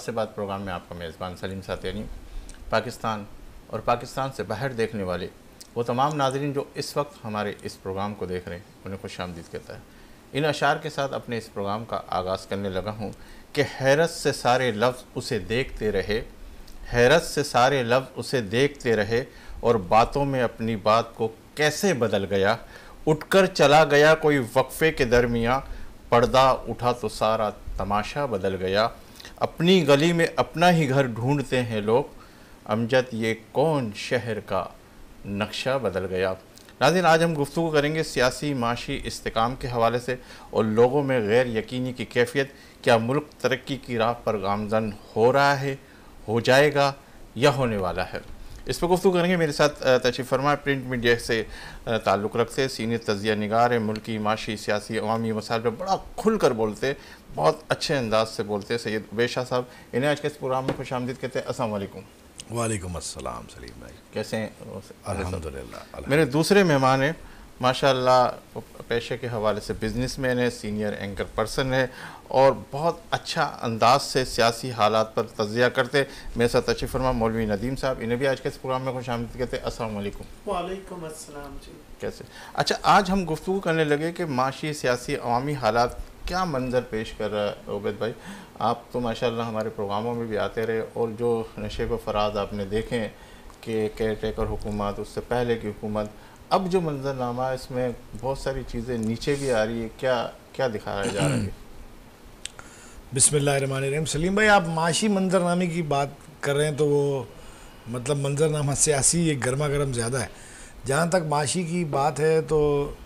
से बात प्रोग्राम में आपका मेज़बान सलीम सातियानी पाकिस्तान और पाकिस्तान से बाहर देखने वाले वो तमाम नाज़रीन जो इस वक्त हमारे इस प्रोग्राम को देख रहे हैं उन्हें खुशामदीद कहता है। इन अशार के साथ अपने इस प्रोग्राम का आगाज़ करने लगा हूँ कि हैरत से सारे लफ्ज़ उसे देखते रहे, हैरत से सारे लफ्ज़ उसे देखते रहे और बातों में अपनी बात को कैसे बदल गया। उठकर चला गया कोई वक्फे के दरमियाँ, पर्दा उठा तो सारा तमाशा बदल गया। अपनी गली में अपना ही घर ढूंढते हैं लोग, अमजद ये कौन शहर का नक्शा बदल गया। नाज़रीन, आज हम गुफ्तगू करेंगे सियासी माशी इस्तेकाम के हवाले से और लोगों में गैर यकीनी की कैफियत। क्या मुल्क तरक्की की राह पर गामज़न हो रहा है, हो जाएगा या होने वाला है? इस पर गुफ्तगू करेंगे। मेरे साथ तशरीफ़ फरमा प्रिंट मीडिया से ताल्लुक़ रखते सीनियर तज़िया निगार है, मुल्की माशी सियासी अवामी मसाइल पर बड़ा खुल कर बोलते, बहुत अच्छे अंदाज से बोलते सैयद उबैद शाह साहब, इन्हें आज के इस प्रोग्राम में खुशामदीद कहते हैं। अस्सलाम वालेकुम। वालेकुम अस्सलाम सलीम भाई, कैसे हैं? अल्हम्दुलिल्लाह। मेरे दूसरे मेहमान हैं, माशाअल्लाह पेशे के हवाले से बिजनेसमैन है, सीनियर एंकर पर्सन है और बहुत अच्छा अंदाज से सियासी हालात पर तज़िया करते। मेरे साथ तशरीफ़ फरमा मौलवी नदीम साहब, इन्हें भी आज के इस प्रोग्राम में खुशामदीद कहते हैं। अस्सलाम वालेकुम। वालेकुम अस्सलाम जी। कैसे? अच्छा, आज हम गुफ्तगू करने लगे कि माशी सियासी अवामी हालात क्या मंजर पेश कर रहा है। उबैद भाई, आप तो माशाअल्लाह हमारे प्रोग्रामों में भी आते रहे और जो नशेब फराज आपने देखें कि केयर टेकर हुकूमत, उससे पहले की हुकूमत, अब जो मंजरनामा है इसमें बहुत सारी चीज़ें नीचे भी आ रही है, क्या क्या दिखाया जा रहा है? बिस्मिल्लाहिर्रहमानिर्रहीम। सलीम भाई, आप माशी मंजरनामे की बात कर रहे हैं तो वो मतलब मंजरनामा सियासी एक गर्मा गर्म ज़्यादा है। जहाँ तक माशी की बात है तो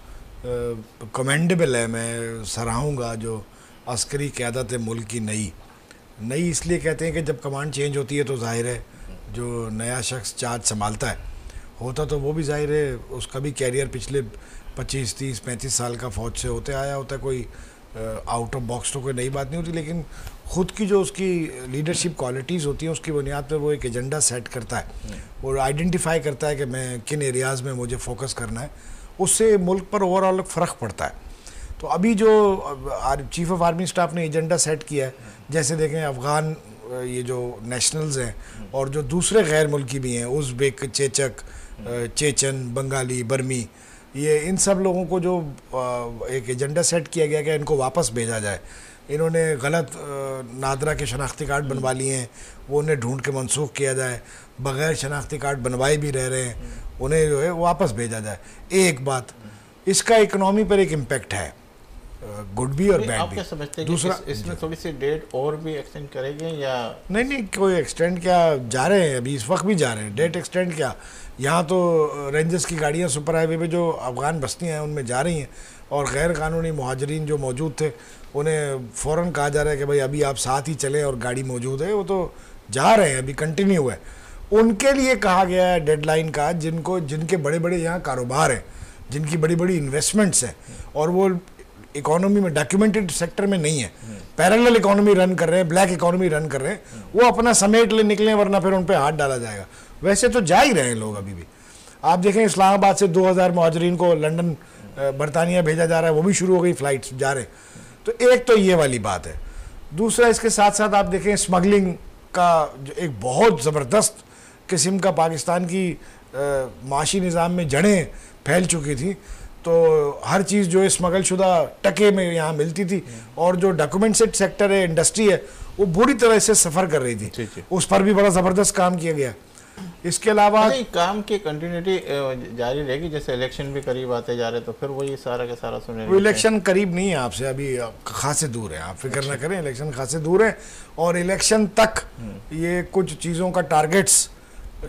कमेंडेबल है, मैं सराहूँगा जो अस्करी क़यादत है मुल्क की नई इसलिए कहते हैं कि जब कमांड चेंज होती है तो जाहिर है जो नया शख्स चार्ज संभालता है होता तो वो भी जाहिर है उसका भी कैरियर पिछले 25, 30, 35 साल का फ़ौज से होते आया होता है। कोई आउट ऑफ बॉक्स तो कोई नई बात नहीं होती, लेकिन ख़ुद की जो उसकी लीडरशिप क्वालिटीज़ होती हैं उसकी बुनियाद पर वो एक एजेंडा सेट करता है और आइडेंटिफाई करता है कि मैं किन एरियाज़ में मुझे फोकस करना है, उससे मुल्क पर ओवरऑल फ़र्क पड़ता है। तो अभी जो चीफ़ ऑफ आर्मी स्टाफ ने एजेंडा सेट किया है, जैसे देखें अफ़गान ये जो नेशनल्स हैं और जो दूसरे गैर मुल्की भी हैं, उज़्बेक, चेचक, चेचन, बंगाली, बर्मी, ये इन सब लोगों को जो एक एजेंडा सेट किया गया कि इनको वापस भेजा जाए। इन्होंने गलत नादरा के शनाख्ती कार्ड बनवा लिए हैं, वो उन्हें ढूंढ के मनसूख किया जाए, बग़ैर शनाख्ती कार्ड बनवाए भी रह रहे हैं, उन्हें जो है वापस भेजा जाए। एक बात, इसका इकनॉमी पर एक इम्पेक्ट है, गुड भी और बैड भी। समझते हैं दूसरा, इसमें थोड़ी सी डेट और भी एक्सटेंड करेंगे या नहीं कोई एक्सटेंड क्या, जा रहे हैं अभी इस वक्त भी जा रहे हैं, डेट एक्सटेंड क्या। यहाँ तो रेंजर्स की गाड़ियाँ सुपर हाईवे पे जो अफ़गान बस्तियाँ हैं उनमें जा रही हैं और गैर कानूनी मुहाजिरीन जो मौजूद थे उन्हें फ़ौरन कहा जा रहा है कि भाई अभी आप साथ ही चलें और गाड़ी मौजूद है, वो तो जा रहे हैं, अभी कंटिन्यू है। उनके लिए कहा गया है डेडलाइन का, जिनके बड़े बड़े यहाँ कारोबार हैं, जिनकी बड़ी बड़ी इन्वेस्टमेंट्स हैं और वो इकोनॉमी में डॉक्यूमेंटेड सेक्टर में नहीं है, पैरेलल इकोनॉमी रन कर रहे हैं, ब्लैक इकोनॉमी रन कर रहे हैं, वो अपना समेट ले निकलें वरना फिर उन पर हाथ डाला जाएगा। वैसे तो जा ही रहे हैं लोग अभी भी। आप देखें इस्लामाबाद से 2000 मुहाजिरीन को लंदन बरतानिया भेजा जा रहा है, वो भी शुरू हो गई, फ़्लाइट्स जा रहे हैं। तो एक तो ये वाली बात है। दूसरा, इसके साथ साथ आप देखें स्मगलिंग का जो एक बहुत ज़बरदस्त किस्म का पाकिस्तान की माशी निज़ाम में जड़ें फैल चुकी थी, तो हर चीज़ जो है स्मगल शुदा टके में यहाँ मिलती थी और जो डॉक्यूमेंटेड सेक्टर है, इंडस्ट्री है, वो बुरी तरह से सफ़र कर रही थी। उस पर भी बड़ा ज़बरदस्त काम किया गया। इसके अलावा काम की कंटिन्यूटी जारी रहेगी, जैसे इलेक्शन भी करीब आते जा रहे तो फिर वही सारा का सारा सुने। वो इलेक्शन करीब नहीं है आपसे, अभी खासे दूर है, आप फिक्र ना करें, इलेक्शन खासे दूर है और इलेक्शन तक ये कुछ चीज़ों का टारगेट्स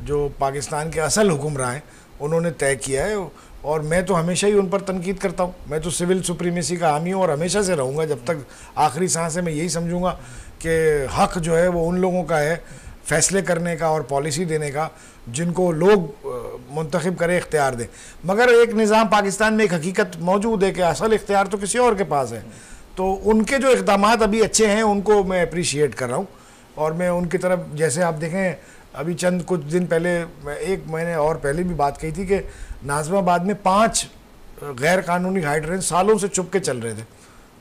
जो पाकिस्तान के असल हुक्मरान हैं उन्होंने तय किया है और मैं तो हमेशा ही उन पर तनकीद करता हूँ। मैं तो सिविल सुप्रीमेसी का हामी हूँ और हमेशा से रहूँगा, जब तक आखिरी सांस है मैं यही समझूंगा कि हक़ जो है वो उन लोगों का है फैसले करने का और पॉलिसी देने का जिनको लोग मुंतखब करें, इख्तियार दें। मगर एक निज़ाम पाकिस्तान में एक हकीकत मौजूद है कि असल इख्तियार तो किसी और के पास है, तो उनके जो इक़दामात अभी अच्छे हैं उनको मैं अप्रिशिएट कर रहा हूँ और मैं उनकी तरफ, जैसे आप देखें अभी चंद कुछ दिन पहले, एक महीने और पहले भी बात कही थी कि नाज़िमाबाद में 5 गैर कानूनी हाइड्रेंस सालों से चुप के चल रहे थे,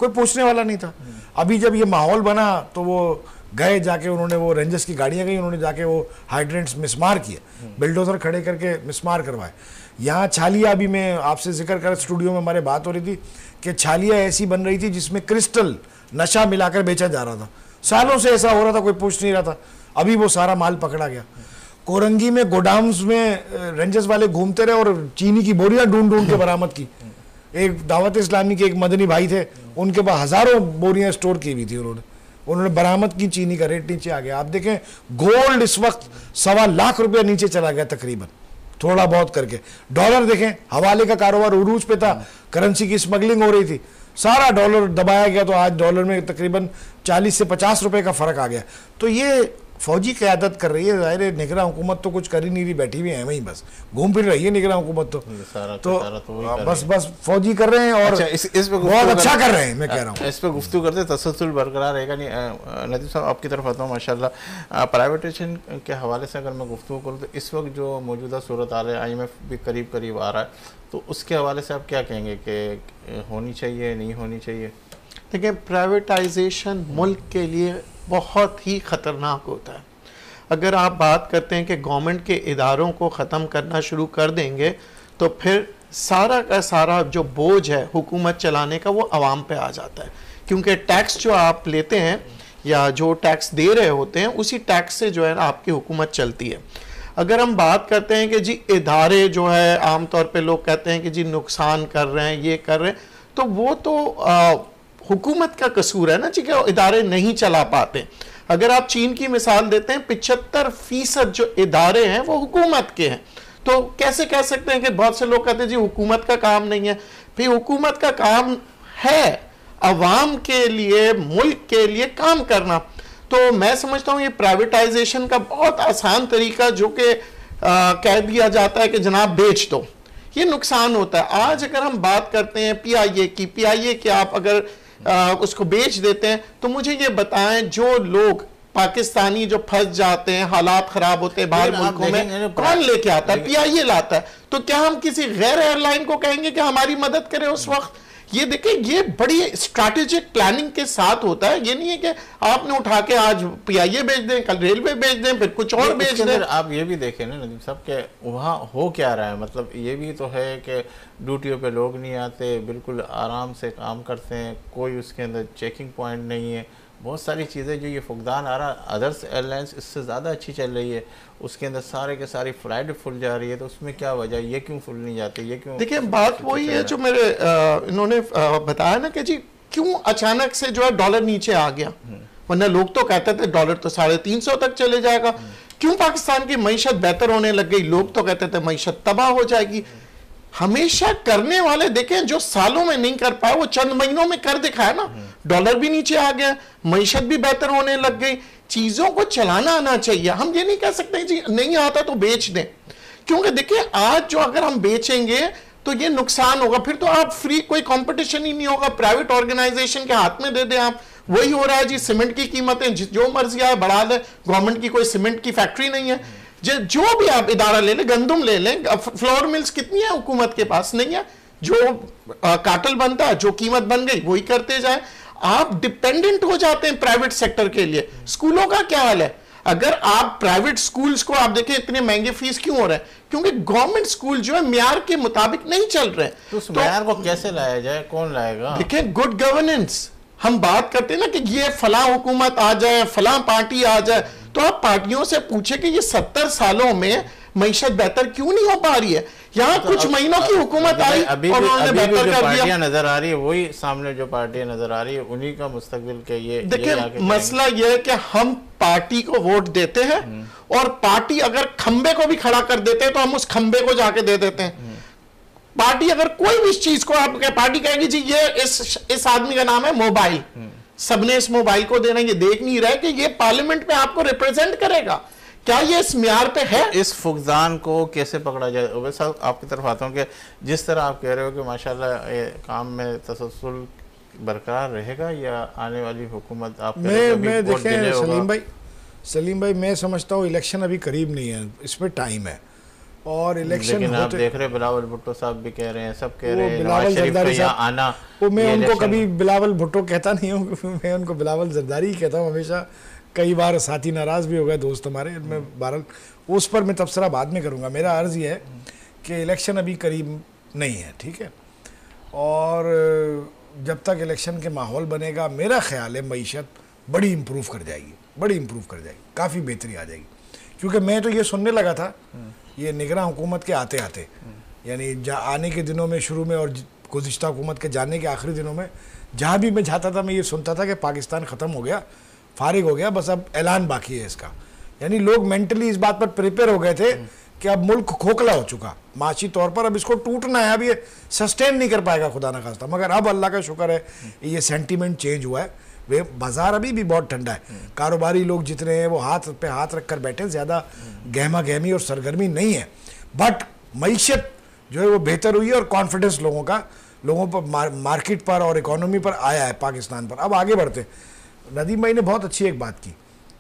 कोई पूछने वाला नहीं था। अभी जब ये माहौल बना तो वो गए जाके उन्होंने वो रेंजर्स की गाड़ियाँ गई, उन्होंने जाके वो हाइड्रेंट्स मिसमार किए, बिल्डोजर खड़े करके मिसमार करवाए। यहाँ छालिया, अभी मैं आपसे जिक्र कर, स्टूडियो में हमारे बात हो रही थी कि छालिया ऐसी बन रही थी जिसमें क्रिस्टल नशा मिलाकर बेचा जा रहा था, सालों से ऐसा हो रहा था, कोई पूछ नहीं रहा था, अभी वो सारा माल पकड़ा गया। कोरंगी में गोडाउन्स में रेंजर्स वाले घूमते रहे और चीनी की बोरियां ढूंढ ढूंढ के बरामद की। एक दावत इस्लामी के एक मदनी भाई थे, उनके पास हजारों बोरियां स्टोर की हुई थी, उन्होंने बरामद की, चीनी का रेट नीचे आ गया। आप देखें गोल्ड इस वक्त 1.25 लाख रुपया नीचे चला गया तकरीबन, थोड़ा बहुत करके। डॉलर देखें, हवाले का कारोबार उरूज पे था, करेंसी की स्मगलिंग हो रही थी, सारा डॉलर दबाया गया, तो आज डॉलर में तकरीबन 40 से 50 रुपए का फर्क आ गया। तो ये फौजी क़यादत कर रही है, जाहिर है निगरान हुकूमत तो कुछ कर ही नहीं रही, बैठी हुई है वहीं, बस घूम फिर रही है निगरान हुकूमत तो बस फौजी कर रहे हैं और अच्छा, इस पे बहुत अच्छा कर रहे हैं, मैं कह रहा हूँ। इस पे गुफ्तगू करते तसलसल बरकरार रहेगा नहीं। नदीम साहब आपकी तरफ आता हूँ। माशाल्लाह प्राइवेटाइजेशन के हवाले से अगर मैं गुफ्तगू करूँ तो इस वक्त जो मौजूदा सूरत हाल है, IMF भी करीब करीब आ रहा है, तो उसके हवाले से आप क्या कहेंगे कि होनी चाहिए नहीं होनी चाहिए? देखिए, प्राइवेटाइजेशन मुल्क के लिए बहुत ही ख़तरनाक होता है। अगर आप बात करते हैं कि गवर्नमेंट के इदारों को ख़त्म करना शुरू कर देंगे तो फिर सारा का सारा जो बोझ है हुकूमत चलाने का वो आवाम पे आ जाता है, क्योंकि टैक्स जो आप लेते हैं या जो टैक्स दे रहे होते हैं उसी टैक्स से जो है ना आपकी हुकूमत चलती है। अगर हम बात करते हैं कि जी इदारे जो है आमतौर पे लोग कहते हैं कि जी नुकसान कर रहे हैं, ये कर रहे हैं, तो वो तो हुकूमत का कसूर है ना जी, कि इदारे नहीं चला पाते। अगर आप चीन की मिसाल देते हैं, 75% जो इदारे हैं वो हुकूमत के हैं, तो कैसे कह सकते हैं कि बहुत से लोग कहते हैं जी हुकूमत का काम नहीं है। फिर हुकूमत का काम है अवाम के लिए, मुल्क के लिए काम करना। तो मैं समझता हूँ ये प्राइवेटाइजेशन का बहुत आसान तरीका जो कि कह दिया जाता है कि जनाब बेच दो, ये नुकसान होता है। आज अगर हम बात करते हैं PIA की, PIA के आप अगर उसको बेच देते हैं तो मुझे ये बताएं जो लोग पाकिस्तानी जो फंस जाते हैं, हालात खराब होते हैं बाहर मुल्कों में, कौन लेके आता है? PIA लाता है। तो क्या हम किसी गैर एयरलाइन को कहेंगे कि हमारी मदद करे उस वक्त? ये देखिए, ये बड़ी स्ट्रैटेजिक प्लानिंग के साथ होता है। ये नहीं है कि आपने उठा के आज PIA बेच दें, कल रेलवे बेच दें, फिर कुछ और बेच दें। आप ये भी देखें ना नदीम साहब के वहाँ हो क्या रहा है, मतलब ये भी तो है कि ड्यूटियों पे लोग नहीं आते, बिल्कुल आराम से काम करते हैं, कोई उसके अंदर चेकिंग पॉइंट नहीं है, बहुत सारी चीज़ें जो ये फुकदान आ रहा। अदर्स एयरलाइंस इससे ज़्यादा अच्छी चल रही है, उसके अंदर सारे के सारी फ्लाइट फुल जा रही है, तो उसमें क्या वजह, ये क्यों फुल नहीं जाती, ये क्यों? देखिए, बात वही है जो मेरे इन्होंने बताया ना कि जी क्यों अचानक से जो है डॉलर नीचे आ गया, वरना लोग तो कहते थे डॉलर तो 350 तक चले जाएगा। क्यों पाकिस्तान की मईशत बेहतर होने लग गई? लोग तो कहते थे मईशत तबाह हो जाएगी। हमेशा करने वाले देखें जो सालों में नहीं कर पाए वो चंद महीनों में कर दिखाया ना। डॉलर भी नीचे आ गया, मईशत भी बेहतर होने लग गई। चीजों को चलाना आना चाहिए। हम ये नहीं कह सकते जी नहीं आता तो बेच दें, क्योंकि देखिए आज जो अगर हम बेचेंगे तो ये नुकसान होगा, फिर तो आप फ्री, कोई कंपटीशन ही नहीं होगा, प्राइवेट ऑर्गेनाइजेशन के हाथ में दे दें आप। वही हो रहा है जी, सीमेंट की कीमतें जो मर्जी आए बढ़ा दे, गवर्नमेंट की कोई सीमेंट की फैक्ट्री नहीं है। जो भी आप इदारा ले लें, गंदम ले लें, फ्लोर मिल्स कितनी है हुकूमत के पास? नहीं है। जो काटल बनता है, जो कीमत बन गई वही करते जाए। आप डिपेंडेंट हो जाते हैं प्राइवेट सेक्टर के लिए। स्कूलों का क्या हाल है? अगर आप प्राइवेट स्कूल्स को आप देखें इतने महंगे फीस क्यों हो रहे हैं? क्योंकि गवर्नमेंट स्कूल जो है म्यार के मुताबिक नहीं चल रहे। तो उस म्यार को कैसे लाया जाए, कौन लाएगा? देखें, गुड गवर्नेंस हम बात करते हैं ना कि ये फला हुकूमत आ जाए, फला पार्टी आ जाए, तो आप पार्टियों से पूछे कि ये 70 सालों में मईशत बेहतर क्यों नहीं हो पा रही है? यहाँ तो कुछ महीनों की हुकूमत आई और उन्होंने बेहतर कर दिया। नजर आ रही है वही सामने जो पार्टियां नजर आ रही है उन्हीं का मुस्तकबिल के ये देखिए, मसला ये है कि हम पार्टी को वोट देते हैं और पार्टी अगर खंबे को भी खड़ा कर देते हैं तो हम उस खंबे को जाके दे देते हैं। पार्टी अगर कोई भी इस चीज को आप पार्टी कहेगी जी ये इस आदमी का नाम है मोबाइल, सबने इस मोबाइल को देना, ये देख नहीं रहे कि ये पार्लियामेंट में आपको रिप्रेजेंट करेगा। क्या ये इस म्यार पे है? इस फुकदान को कैसे पकड़ा जाए? वैसे आपकी तरफ आता हूँ कि जिस तरह आप कह रहे हो कि माशाल्लाह ये काम में तसलसल बरकरार रहेगा या आने वाली हुकूमत आप मैं देखें सलीम भाई मैं समझता हूँ इलेक्शन अभी करीब नहीं है, इसमें टाइम है और इलेक्शन लेकिन आप देख रहे बिलावल भुट्टो साहब भी कह रहे हैं, सब कह रहे हैं बिलावल जरदारी साहब आना। वो मैं उनको कभी बिलावल भुट्टो कहता नहीं हूँ, मैं उनको बिलावल जरदारी ही कहता हूँ हमेशा, कई बार साथी नाराज़ भी हो गए, दोस्त हमारे। मैं बहरहाल उस पर मैं तबसरा बाद में करूँगा। मेरा अर्ज़ ये है कि इलेक्शन अभी करीब नहीं है, ठीक है, और जब तक इलेक्शन के माहौल बनेगा मेरा ख्याल है मईशत बड़ी इम्प्रूव कर जाएगी, बड़ी इम्प्रूव कर जाएगी, काफ़ी बेहतरी आ जाएगी। क्योंकि मैं तो ये सुनने लगा था ये निगरान हुकूमत के आते आते, यानी आने के दिनों में, शुरू में और गुज़िश्ता हुकूमत के जाने के आखिरी दिनों में, जहाँ भी मैं जाता था मैं ये सुनता था कि पाकिस्तान ख़त्म हो गया, फारिग हो गया, बस अब ऐलान बाकी है इसका। यानी लोग मेंटली इस बात पर प्रिपेयर हो गए थे कि अब मुल्क खोखला हो चुका माशी तौर पर, अब इसको टूटना है, अब ये सस्टेन नहीं कर पाएगा खुदा न खास्ता। मगर अब अल्लाह का शुक्र है ये सेंटीमेंट चेंज हुआ है। वे बाज़ार अभी भी बहुत ठंडा है, कारोबारी लोग जितने हैं वो हाथ पे हाथ रख कर बैठे, ज़्यादा गहमा गहमी और सरगर्मी नहीं है। बट मईशत जो है वो बेहतर हुई है और कॉन्फिडेंस लोगों पर मार्केट पर और इकोनॉमी पर आया है पाकिस्तान पर। अब आगे बढ़ते, नदीम भाई ने बहुत अच्छी एक बात की,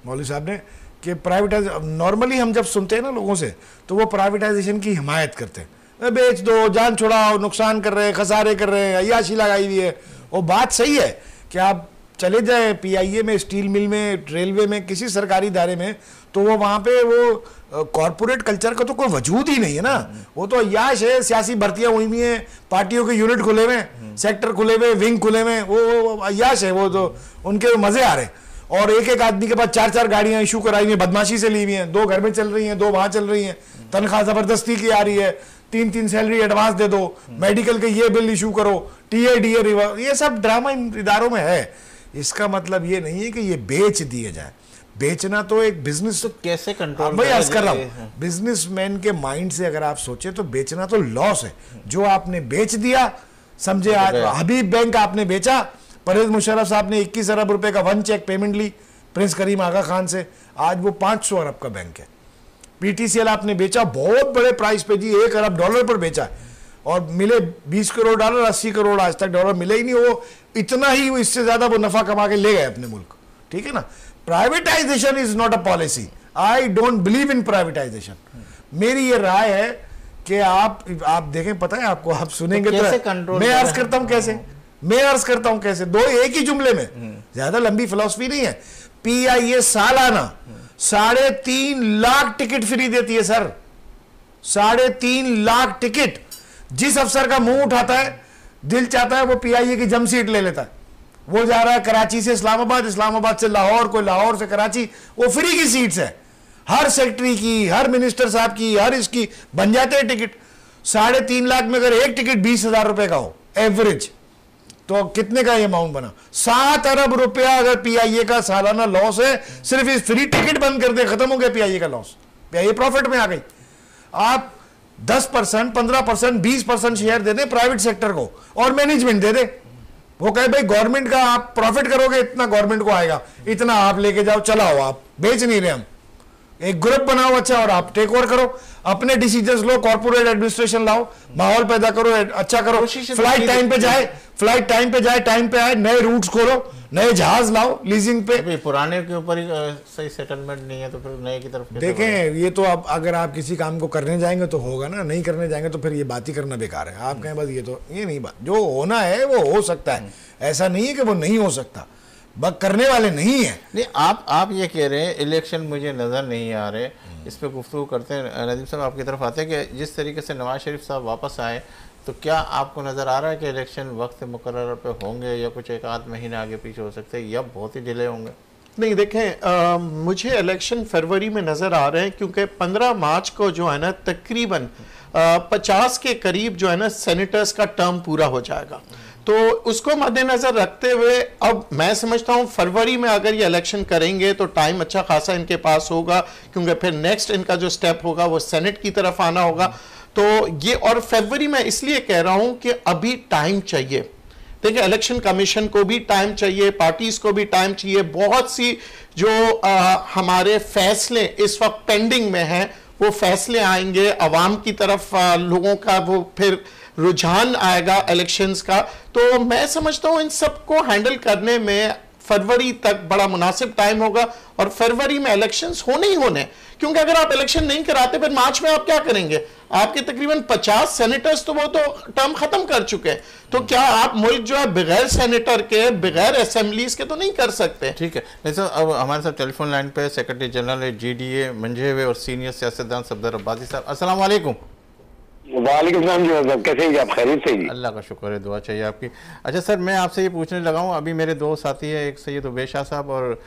मौलवी साहब ने, कि प्राइवेटाइज, नॉर्मली हम जब सुनते हैं ना लोगों से तो वो प्राइवेटाइजेशन की हिमायत करते हैं, बेच दो, जान छुड़ाओ, नुकसान कर रहे हैं, खसारे कर रहे हैं, अय्याशी लगाई हुई है। वो बात सही है कि आप चले जाएं PIA में, स्टील मिल में, रेलवे में, किसी सरकारी इदारे में, तो वो वहाँ पे वो कॉरपोरेट कल्चर का तो कोई वजूद ही नहीं है ना। वो तो अय्याश है, सियासी भर्तियाँ हुई हुई हैं, पार्टियों के यूनिट खुले हुए, सेक्टर खुले हुए, विंग खुले हुए, वो अय्याश है, वो तो उनके मज़े आ रहे हैं। और एक एक आदमी के पास 4-4 गाड़ियाँ इशू कराई हुई हैं, बदमाशी से ली हुई हैं, 2 घर में चल रही हैं, 2 वहाँ चल रही हैं, तनख्वाह ज़बरदस्ती की आ रही है, 3-3 सैलरी एडवांस दे दो, मेडिकल के ये बिल इशू करो, TADA रिवर्स, ये सब ड्रामा इन इदारों में है। इसका मतलब ये नहीं है कि ये बेच दिए जाए, बेचना तो एक बिजनेस। तो कैसे कंट्रोल भाई अर्ज कर रहा हूँ, बिजनेसमैन के माइंड से अगर आप सोचे तो बेचना तो लॉस है। जो आपने बेच दिया, समझे, आज हबीब बैंक आपने बेचा, परवेज मुशर्रफ साहब ने 21 अरब रुपए का 1 चेक पेमेंट ली प्रिंस करीम आगा खान से, आज वो 500 अरब का बैंक है। PTCL आपने बेचा बहुत बड़े प्राइस पे जी, $1 अरब पर बेचा है, और मिले $20 करोड़, 80 करोड़ आज तक डॉलर मिले ही नहीं। वो इतना ही, वो इससे ज्यादा वो नफा कमा के ले गए अपने मुल्क, ठीक है ना। Privatisation is not a policy, I don't believe in privatisation. मेरी ये राय है कि आप देखें, पता है आपको, आप सुनेंगे तो मैं अर्ज करता हूं कैसे, दो एक ही जुमले में, ज्यादा लंबी फिलॉसफी नहीं है। PIA सालाना 3.5 लाख टिकट फ्री देती है सर, 3.5 लाख टिकट। जिस अफसर का मुंह उठाता है, दिल चाहता है वो PIA की जम सीट ले लेता है। वो जा रहा है कराची से इस्लामाबाद, इस्लामाबाद से लाहौर, कोई लाहौर से कराची, वो फ्री की सीट्स है, हर सेक्रेटरी की, हर मिनिस्टर साहब की, हर इसकी बन जाते हैं टिकट। 3.5 लाख में अगर एक टिकट 20,000 रुपए का हो एवरेज, तो कितने का ये अमाउंट बना? 7 अरब रुपया अगर PIA का सालाना लॉस है, सिर्फ इस फ्री टिकट बंद कर दे, खत्म हो गया PIA का लॉस, PIA प्रॉफिट में आ गई। आप 10%, 15%, 20% शेयर दे दें प्राइवेट सेक्टर को और मैनेजमेंट दे दे। वो कहे भाई गवर्नमेंट का आप प्रॉफिट करोगे, इतना गवर्नमेंट को आएगा, इतना आप लेके जाओ, चलाओ, आप बेच नहीं रहे, हम एक ग्रुप बनाओ अच्छा, और आप टेक ओवर करो, अपने डिसीजंस लो, कॉर्पोरेट एडमिनिस्ट्रेशन लाओ, माहौल पैदा करो, अच्छा करो, फ्लाइट टाइम पे जाए, टाइम पे आए, नए रूट्स खोलो, नए जहाज लाओ लीजिंग पे। पुराने के ऊपर ही सही सेटलमेंट नहीं है तो फिर नए की तरफ देखें। ये तो अब अगर आप किसी काम को करने जाएंगे तो होगा ना, नहीं करने जाएंगे तो फिर ये बात ही करना बेकार है। आप कहें बस ये नहीं, बात जो होना है वो हो सकता है, ऐसा नहीं है कि वो नहीं हो सकता, बस करने वाले नहीं है। नहीं, आप ये कह रहे हैं इलेक्शन मुझे नज़र नहीं आ रहे, इस पर गुफ्तगू करते हैं। नदीम साहब आपकी तरफ आते हैं कि जिस तरीके से नवाज शरीफ साहब वापस आए, तो क्या आपको नज़र आ रहा है कि इलेक्शन वक्त मुकर्रर पे होंगे, या कुछ 1-8 महीने आगे पीछे हो सकते हैं, या बहुत ही डिले होंगे? नहीं, देखें, मुझे इलेक्शन फरवरी में नज़र आ रहे हैं, क्योंकि 15 मार्च को जो है ना तकरीबन 50 के करीब जो है ना सेनेटर्स का टर्म पूरा हो जाएगा। तो उसको मद्देनजर रखते हुए अब मैं समझता हूं फरवरी में अगर ये इलेक्शन करेंगे तो टाइम अच्छा खासा इनके पास होगा, क्योंकि फिर नेक्स्ट इनका जो स्टेप होगा वो सेनेट की तरफ आना होगा। तो ये, और फरवरी में इसलिए कह रहा हूं कि अभी टाइम चाहिए। देखिए, इलेक्शन कमीशन को भी टाइम चाहिए, पार्टीज को भी टाइम चाहिए। बहुत सी जो हमारे फैसले इस वक्त पेंडिंग में हैं, वो फैसले आएंगे, अवाम की तरफ लोगों का वो फिर रुझान आएगा इलेक्शंस का। तो मैं समझता हूं इन सबको हैंडल करने में फरवरी तक बड़ा मुनासिब टाइम होगा, और फरवरी में इलेक्शंस होने ही होने, क्योंकि अगर आप इलेक्शन नहीं कराते फिर मार्च में आप क्या करेंगे? आपके तकरीबन 50 सेनेटर्स तो वो तो टर्म खत्म कर चुके हैं, तो क्या आप मुल्क जो है बगैर सेनेटर के, बगैर असेंबलीज के तो नहीं कर सकते। ठीक है, नहीं सर, अब हमारे साथ टेलीफोन लाइन पे सेक्रेटरी जनरल GDA मंझे हुए और सीनियर सियासतदान सफदर अब्बासी साहब। अस्सलाम वालेकुम। वालेकुम सलाम जी, कैसे हैं आप? खैरियत से जी? अल्लाह का शुक्र है, दुआ चाहिए आपकी। अच्छा सर, मैं आपसे ये पूछने लगा हूँ, अभी मेरे दो साथी हैं, एक सैयद उबैद शाह साहब और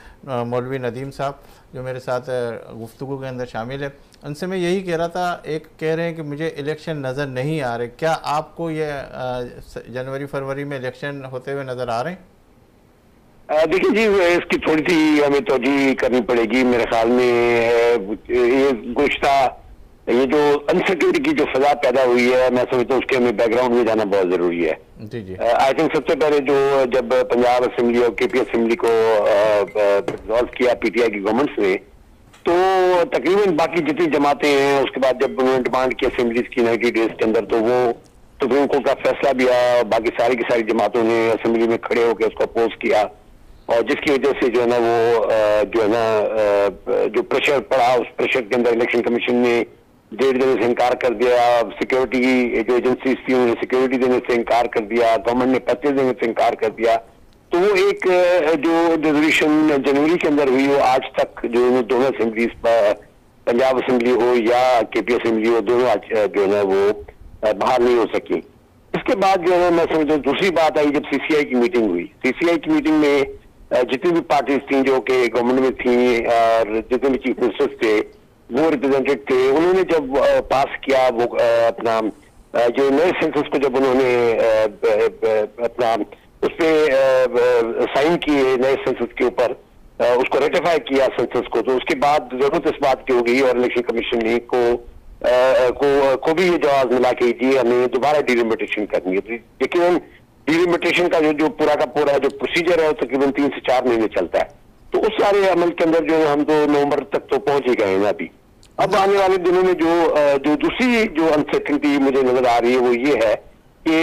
मौलवी नदीम साहब, जो मेरे साथ गुफ्तगू के अंदर शामिल है। उनसे मैं यही कह रहा था, एक कह रहे हैं कि मुझे इलेक्शन नज़र नहीं आ रहे, क्या आपको ये जनवरी फरवरी में इलेक्शन होते हुए नज़र आ रहे हैं? देखिए जी, इसकी थोड़ी सी हमें तवज्जो करनी पड़ेगी मेरे ख्याल में। ये गुज़श्ता ये जो अनसिक्योरिटी की जो फजा पैदा हुई है, मैं समझता हूँ उसके हमें बैकग्राउंड में जाना बहुत जरूरी है। जी जी। आई थिंक सबसे पहले जो जब पंजाब असेंबली और KP असेंबली को रिजॉल्व किया PTI की गवर्नमेंट ने, तो तकरीबन बाकी जितनी जमातें हैं, उसके बाद जब उन्होंने डिमांड की असेंबलीज की 90 डेज के अंदर, तो वो सुप्रीम कोर्ट का फैसला भी आया, बाकी सारी की सारी जमातों ने असेंबली में खड़े होकर उसको अपोज किया, और जिसकी वजह से जो है ना वो जो है ना जो प्रेशर पड़ा, उस प्रेशर के अंदर इलेक्शन कमीशन ने 1.5 दिन से इनकार कर दिया, सिक्योरिटी की जो एजेंसीज थी उन्होंने सिक्योरिटी देने से इनकार कर दिया, गवर्नमेंट ने पैसे देने से इनकार कर दिया। तो वो एक जो रेजोल्यूशन जनवरी के अंदर हुई, वो आज तक जो दोनों असेंबलीज, पंजाब असेंबली हो या KP असेंबली हो, दोनों आज जो है ना वो बाहर नहीं हो सकी। इसके बाद जो है मैं समझता हूँ दूसरी बात आई जब CCI की मीटिंग हुई। CCI की मीटिंग में जितनी भी पार्टीज थी जो कि गवर्नमेंट में थी और जितने भी चीफ मिनिस्टर्स थे वो रिप्रेजेंटेड थे, उन्होंने जब पास किया वो अपना जो नए सेंसस को जब उन्होंने अपना उस पर साइन किए नए सेंसस के ऊपर, उसको रेटिफाई किया सेंसस को, तो उसके बाद जरूरत इस बात की हो गई और इलेक्शन कमीशन ने को भी ये जवाब मिला कि जी हमें दोबारा डिलिमिटेशन करनी है। लेकिन डिलिमिटेशन का जो पूरा का पूरा जो प्रोसीजर है तकरीबन 3 से 4 महीने चलता है, तो उस सारे अमल के अंदर जो हम तो नवंबर तक तो पहुंच ही गए हैं अभी। अब आने वाले दिनों में जो दूसरी जो अनसर्टेनिटी मुझे नजर आ रही है वो ये है कि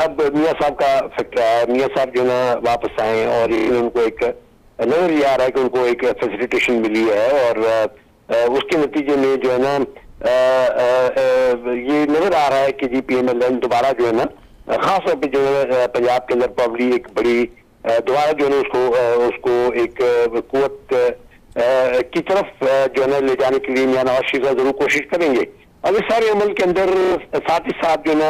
अब मियां साहब का फैक्टर है, मियां साहब जो ना वापस आए और उनको एक नजर ये आ रहा है कि उनको एक फैसिलिटेशन मिली है, और उसके नतीजे में जो है ना ये नजर आ रहा है कि जी PMLN दोबारा जो है ना खास तौर पर जो है पंजाब के अंदर प्रॉब्ली एक बड़ी दोबारा जो है उसको एक कुव्वत की तरफ जो है ना ले जाने के लिए मियां नवाज शरीफ जरूर कोशिश करेंगे। अब इस सारे अमल के अंदर साथ ही साथ जो है ना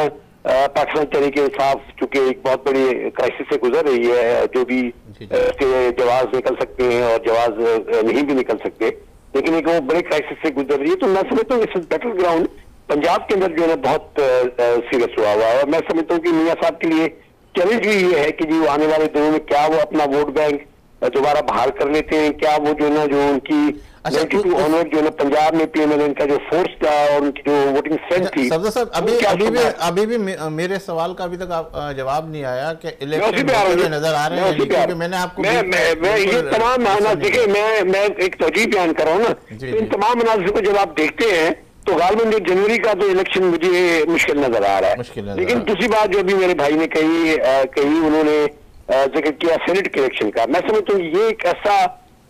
पाकिस्तान तहरीक इंसाफ चूंकि एक बहुत बड़ी क्राइसिस से गुजर रही है, जो भी इसके जवाब निकल सकते हैं और जवाब नहीं भी निकल सकते, लेकिन एक वो बड़े क्राइसिस से गुजर रही है। तो मैं समझता हूँ इस बैटल ग्राउंड पंजाब के अंदर जो है ना बहुत सीरियस हुआ है, और मैं समझता हूँ कि मियां साहब के लिए चैलेंज भी ये है कि जी वो आने वाले दिनों में क्या वो अपना वोट बैंक दोबारा बहाल कर लेते हैं, क्या वो जो ना जो उनकी 92 ऑनवर्ड जो ना पंजाब में PMLN का जो फोर्स था और उनकी जो वोटिंग स्ट्रेंथ थी। सफदर साहब, अभी भी मेरे सवाल का अभी तक आप जवाब नहीं आया कि इलेक्शन नजर आ रहे हैं, क्योंकि मैंने आपको मैं ये तमाम अनाज देखिए, मैं एक तवजीह बयान कर रहा हूँ ना, इन तमाम अनाज को जब आप देखते हैं तो गालबन जो जनवरी का तो इलेक्शन मुझे मुश्किल नजर आ रहा है। लेकिन दूसरी बात जो अभी मेरे भाई ने कही उन्होंने जिक्र किया सेनेट के इलेक्शन का, मैं समझता हूँ ये एक ऐसा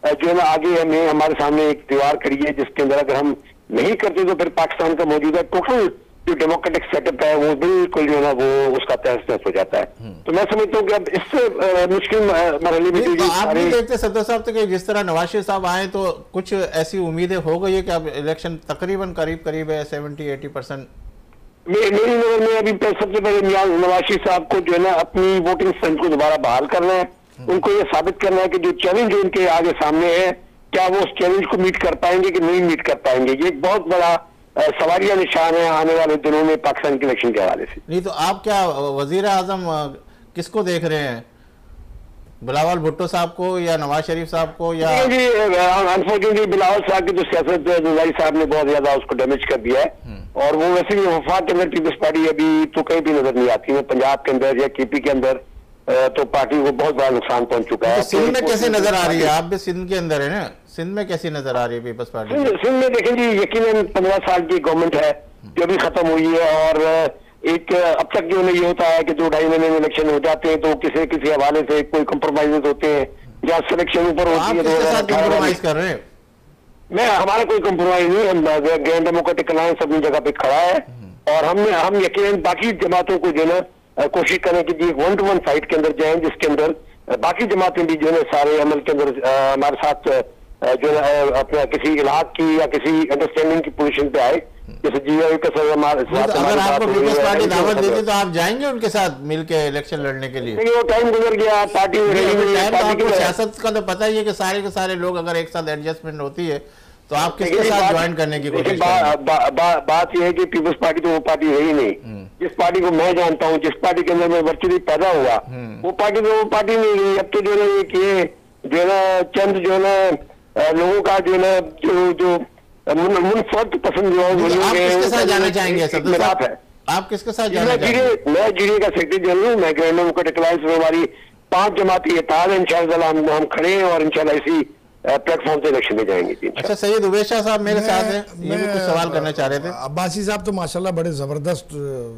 जो है ना आगे हमें हमारे सामने एक दीवार खड़ी है जिसके अंदर अगर हम नहीं करते तो फिर पाकिस्तान का मौजूदा टोटल जो डेमोक्रेटिक सेटअप है वो बिल्कुल जो है ना वो उसका तहस नहस हो जाता है। तो मैं समझता हूँ कि अब इससे मुश्किल मरहले में तो आप नहीं देखते सफदर साहब तो कि जिस तरह नवाज शरीफ साहब आए तो कुछ ऐसी उम्मीदें हो गई है कि अब इलेक्शन तकरीबन करीब है 70-80%। मेरी नजर में अभी सबसे पहले नवाज शरीफ साहब को जो है ना अपनी वोटिंग स्ट्रेंथ को दोबारा बहाल करना है, उनको ये साबित करना है कि जो चैलेंज उनके आगे सामने है क्या वो उस चैलेंज को मीट कर पाएंगे कि नहीं मीट कर पाएंगे। ये एक बहुत बड़ा सवालिया निशान है आने वाले दिनों में पाकिस्तान के इलेक्शन के हवाले से। नहीं तो आप क्या वजीर आजम किसको देख रहे हैं, बिलावल भुट्टो साहब को या नवाज शरीफ साहब को? या अनफॉर्चुनेटली बिलावल साहब की तो सियासत नवाज साहब ने बहुत ज्यादा उसको डैमेज कर दिया है, और वो वैसे भी वफाक के अंदर पीपल्स पार्टी अभी तो कहीं भी नजर नहीं आती है पंजाब के अंदर या KP के अंदर, तो पार्टी को बहुत बड़ा नुकसान पहुंच चुका है। सिंध में कैसे नजर आ रही है? आप भी सिंध के अंदर है ना, सिंध में कैसी नजर आ रही है पीपल्स पार्टी? सिंध में देखें जी यकीनन 15 साल की गवर्नमेंट है जो भी खत्म हुई है, और एक अब तक जो ये होता है कि 2-2.5 महीने में इलेक्शन हो जाते हैं तो किसी हवाले से कोई कंप्रोमाइज होते हैं, जहाँ सिलेक्शन ऊपर होती है। 2018 कर रहे हैं? हमारा कोई कंप्रोमाइज नहीं, हम ग्रैंड डेमोक्रेटिक अलायंस अपनी जगह पे खड़ा है और हम यकीनन बाकी जमातों को जो है ना कोशिश करें कि जी 1-to-1 फाइट के अंदर जाएं, जिसके अंदर बाकी जमातें भी जो है सारे अमल के अंदर हमारे साथ जो है अपना किसी इलाक की या किसी अंडरस्टैंडिंग की पोजीशन पे आए। जैसे जीआई का सर हमारे साथ, अगर आपको पीपल्स पार्टी दावत देती तो आप जाएंगे उनके साथ मिलके इलेक्शन लड़ने के लिए? वो टाइम गुजर गया, पार्टी सियासत का तो पता ही है कि सारे के सारे लोग अगर एक साथ एडजस्टमेंट होती है तो आप किसके साथ ज्वाइन करने की कोशिश करेंगे? बात यह है कि पीपल्स पार्टी तो वो पार्टी है ही नहीं। जिस पार्टी को मैं जानता हूँ, जिस पार्टी के अंदर मैं वर्चुअली पैदा हुआ, वो पार्टी तो वो पार्टी नहीं रही। अब तो जो है ये किए जो है ना चंद जो है ना लोगों का जो है ना जो मुनफरद पसंद जो है। आप किसके साथ जाना चाहेंगे? आप किसके साथ जाना चाहेंगे? मैं जीडीए का सेक्रेटरी जनरल हूँ। मैं ग्रैंड डेमोक्रेटिक अलायंस में हमारी 5 जमाती इत्तेहाद है। इंशाअल्लाह हम खड़े हैं और इंशाअल्लाह इसी प्लेटफॉर्म से इलेक्शन में जाएंगे। अच्छा, सैयद उवैस शाह साहब मेरे साथ हैं, ये भी कुछ सवाल करना चाह रहे थे। अब्बासी साहब तो माशाल्लाह बड़े ज़बरदस्त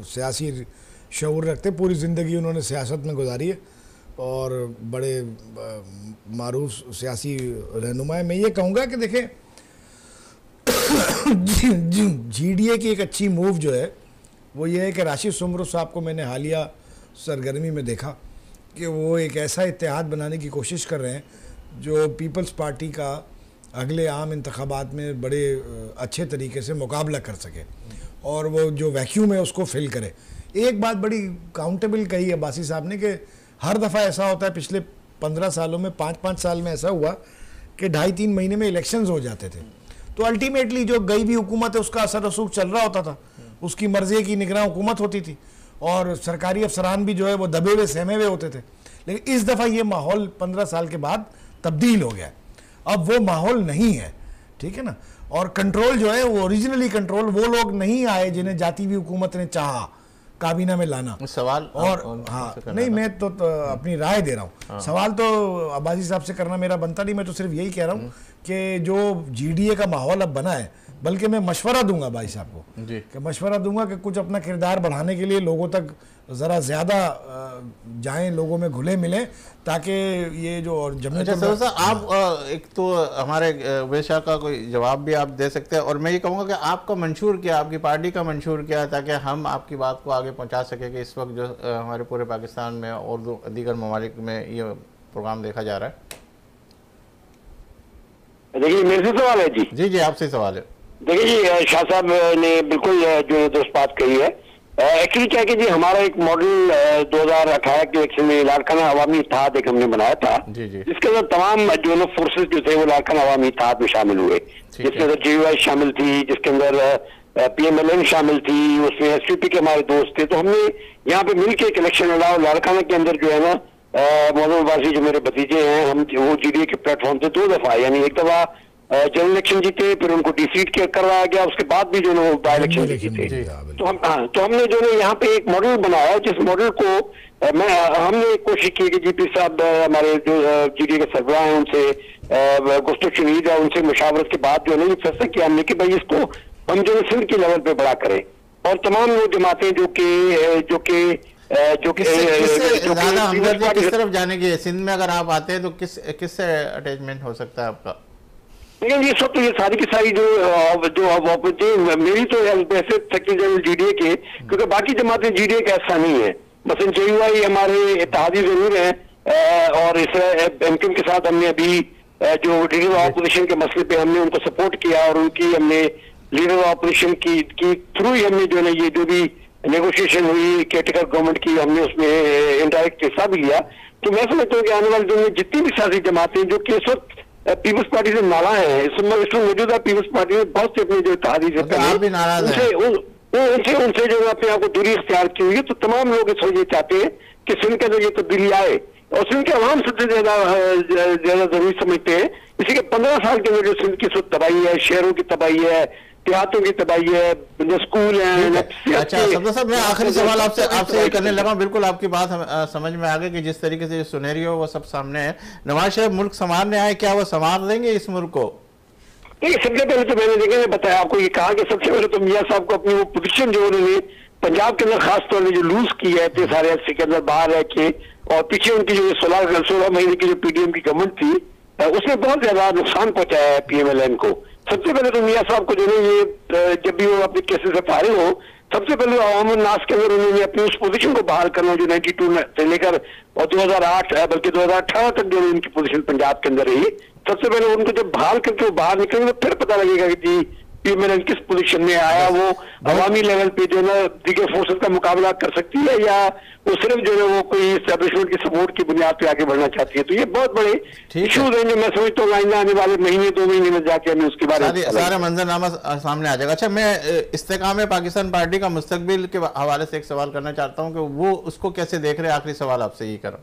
सियासी शऊर रखते, पूरी ज़िंदगी उन्होंने सियासत में गुजारी है और बड़े मारूफ सियासी रहनुमा है। मैं ये कहूँगा कि देखें जीडीए की एक अच्छी मूव जो है वो ये है कि राशिद सुमरो साहब को मैंने हालिया सरगर्मी में देखा कि वो एक ऐसा इत्तेहाद बनाने की कोशिश कर रहे हैं जो पीपल्स पार्टी का अगले आम इंतखाबात में बड़े अच्छे तरीके से मुकाबला कर सके और वो जो वैक्यूम है उसको फिल करे। एक बात बड़ी काउंटेबल कही अब्बासी साहब ने कि हर दफ़ा ऐसा होता है, पिछले 15 सालों में 5-5 साल में ऐसा हुआ कि 2.5-3 महीने में इलेक्शंस हो जाते थे। तो अल्टीमेटली जो गई भी हुकूमत है उसका असर रसूख चल रहा होता था, उसकी मर्जी की निगरान हुकूमत होती थी और सरकारी अफसरान भी जो है वो दबे हुए सहमे हुए होते थे। लेकिन इस दफ़ा ये माहौल 15 साल के बाद तब्दील हो गया। अब वो माहौल नहीं है, ठीक है ना, और कंट्रोल जो है वो ओरिजिनली कंट्रोल वो लोग नहीं आए जिन्हें जाती हुई हुकूमत ने चाहा काबीना में लाना। सवाल और हाँ नहीं, मैं तो अपनी राय दे रहा हूँ। सवाल तो अब्बासी साहब से करना मेरा बनता नहीं, मैं तो सिर्फ यही कह रहा हूँ कि जो जीडीए का माहौल अब बना है, बल्कि मैं मशवरा दूंगा भाई साहब को कि मशवरा दूंगा कि कुछ अपना किरदार बढ़ाने के लिए लोगों तक ज़रा ज़्यादा जाएं, लोगों में घुले मिलें, ताकि ये जो और जमीन। अच्छा आप एक तो हमारे उवैस शाह का कोई जवाब भी आप दे सकते हैं और मैं ये कहूँगा कि आपका मंशूर क्या, आपकी पार्टी का मंशूर क्या है, ताकि हम आपकी बात को आगे पहुँचा सकें कि इस वक्त जो हमारे पूरे पाकिस्तान में और दीगर ममालिक में ये प्रोग्राम देखा जा रहा है। देखिए मेरे से सवाल है जी। जी जी आपसे सवाल है। देखिए जी, शाह साहब ने बिल्कुल जो दुरुस्त बात कही है। एक्चुअली क्या कि जी हमारा एक मॉडल 2018 के इलेक्शन में लाड़काना अवामी इत्तेहाद एक हमने बनाया था, जिसके अंदर तमाम जो ना फोर्सेस जो थे वो लाड़काना अवामी इत्तेहाद में शामिल हुए, जिसके अंदर जीवाई शामिल थी, जिसके अंदर PMLN शामिल थी, उसमें SPP के हमारे दोस्त थे। तो हमने यहाँ पे मिलकर एक इलेक्शन लड़ा और लाड़काना के अंदर जो है ना मोहम्मद अब्बासी जो मेरे भतीजे हैं, हम वो जीडीए के प्लेटफॉर्म से 2 दफा, यानी एक दफा जनरल इलेक्शन जीते, फिर उनको डिफीट करवाया गया, उसके बाद भी जो है बाई इलेक्शन जीते। तो हमने जो है यहाँ पे एक मॉडल बनाया, जिस मॉडल को हमने कोशिश की कि जीपी साहब हमारे जो जीडीए के सरबराह हैं उनसे गुफ्तगू चुनीद है, उनसे मुशावरत के बाद जो है ये फैसला किया हमने कि भाई इसको हम जो है सिंध के लेवल पे बड़ा करें और तमाम वो जमातें जो कि ज्यादा हमदर्दी किस तरफ जाने की है? सिंध में अगर आप आते हैं तो किससे अटैचमेंट हो सकता है आपका? लेकिन ये सब तो ये सारी की सारी जो मेरी तो वैसे सेक्रेटरी जनरल जीडीए के, क्योंकि बाकी जमातें जीडीए का ऐसा नहीं है। मसलन JUI हमारे इत्तेहादी जरूर हैं और इस MKM के साथ हमने अभी जो लीडर ऑफ ऑपोजिशन के मसले पे हमने उनको सपोर्ट किया और उनकी हमने लीडर ऑफ ऑपोजिशन की थ्रू ही हमने जो है ये जो भी नेगोशिएशन हुई केटिकल गवर्नमेंट की, हमने उसमें इनडायरेक्ट हिस्सा भी लिया। तो मैं समझता हूँ कि आने वाले दिन में जितनी भी सियासी जमातें जो कि इस वक्त पीपल्स पार्टी से नाला है, इसमें मौजूदा पीपल्स पार्टी में बहुत से अपने जो इत्तेहादी से उनसे जो अपने आप को दूरी इख्तियार की हुई है। तो तमाम लोग इस वजह चाहते हैं कि सिंध के अंदर ये तब्दीली आए और सिंध के अवाम सबसे ज्यादा जरूरी समझते हैं। इसी के 15 साल के अंदर जो सिंध की तबाही है, शहरों की तबाही है, देहातों की तबाही है, जो स्कूल है। अच्छा सब्दा साहब, मैं आखिरी सवाल आपसे ये करने लगा। बिल्कुल आपकी बात समझ में आ गई कि जिस तरीके से सुनहरी हो वो सब सामने है। नवाज शरीफ मुल्क संभालने आए, क्या वो संभाल देंगे इस मुल्क को? सबसे पहले तो मैंने बताया आपको, ये कहा कि सबसे पहले तो मियां साहब को अपनी वो पोजीशन जो उन्होंने पंजाब के अंदर खास तौर पर जो लूज की है इतने सारे ऐसे के अंदर बाहर रह के, और पीछे उनकी जो 16 महीने की जो पीडीएम की गवर्नमेंट थी उसने बहुत ज्यादा नुकसान पहुंचाया है पीएमएलएन को। सबसे पहले तो मियां साहब को जो है ये जब भी वो अपने केसेस से फारिग हो, सबसे पहले अवाम नास के अंदर उन्होंने अपनी उस पोजीशन को बहाल करना जो 92 से लेकर और 2008 बल्कि 2018 तक जो उनकी पोजीशन पंजाब के अंदर रही। सबसे पहले उनको जब बहाल करके वो बाहर निकलेंगे तो फिर पता लगेगा कि जी पीएमएलएन किस पोजीशन में आया, वो अवामी लेवल पे जो है ना दीगर फोर्सेस का मुकाबला कर सकती है या वो सिर्फ जो है वो कोई एस्टेब्लिशमेंट की सपोर्ट की बुनियाद पे आगे बढ़ना चाहती है। तो ये बहुत बड़े इश्यूज हैं जो मैं समझता हूँ आइंदा आने वाले महीने 2 महीने में जाके हमें उसके बारे में सारा मंजरनामा सामने आ जाएगा। अच्छा, मैं इस्तेकाम पाकिस्तान पार्टी का मुस्तकबिल के हवाले से एक सवाल करना चाहता हूँ कि वो उसको कैसे देख रहे हैं। आखिरी सवाल आपसे ये करो।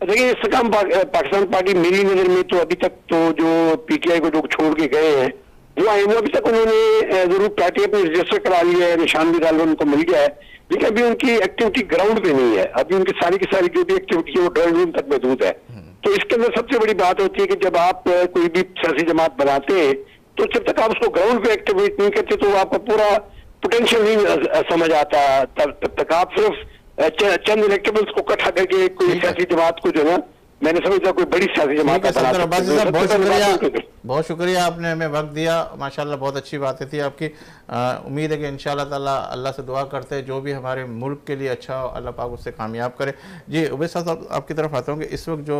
देखिए, इस्तेकाम पाकिस्तान पार्टी मेरी नजर में तो अभी तक तो जो पीटीआई को लोग छोड़ के गए हैं वो आए हुए, अभी तक उन्होंने जरूर पार्टी अपनी रजिस्टर करा लिया है, निशान भी डाल उनको मिल गया है, लेकिन अभी उनकी एक्टिविटी ग्राउंड पे नहीं है। अभी उनकी सारी की सारी जो भी एक्टिविटी है वो ड्राइंग रूम तक महदूद है। तो इसके अंदर सबसे बड़ी बात होती है कि जब आप कोई भी सियासी जमात बनाते हैं तो जब तक आप उसको ग्राउंड पे एक्टिवेट नहीं करते तो आपका पूरा पोटेंशियल नहीं समझ आता। तब तक आप सिर्फ चंद इलेक्टेबल्स को इकट्ठा करके कोई सियासी जमात को जो है मैंने समझा कोई बड़ी सियासी जमात बहुत शुक्रिया, आपने हमें वक्त दिया। माशाल्लाह बहुत अच्छी बातें थी आपकी। उम्मीद है कि इंशाल्लाह ताला अल्लाह से दुआ करते हैं जो भी हमारे मुल्क के लिए अच्छा हो अल्लाह पाक उससे कामयाब करे। जी उबैद साहब, आपकी तरफ आता हूँ कि इस वक्त जो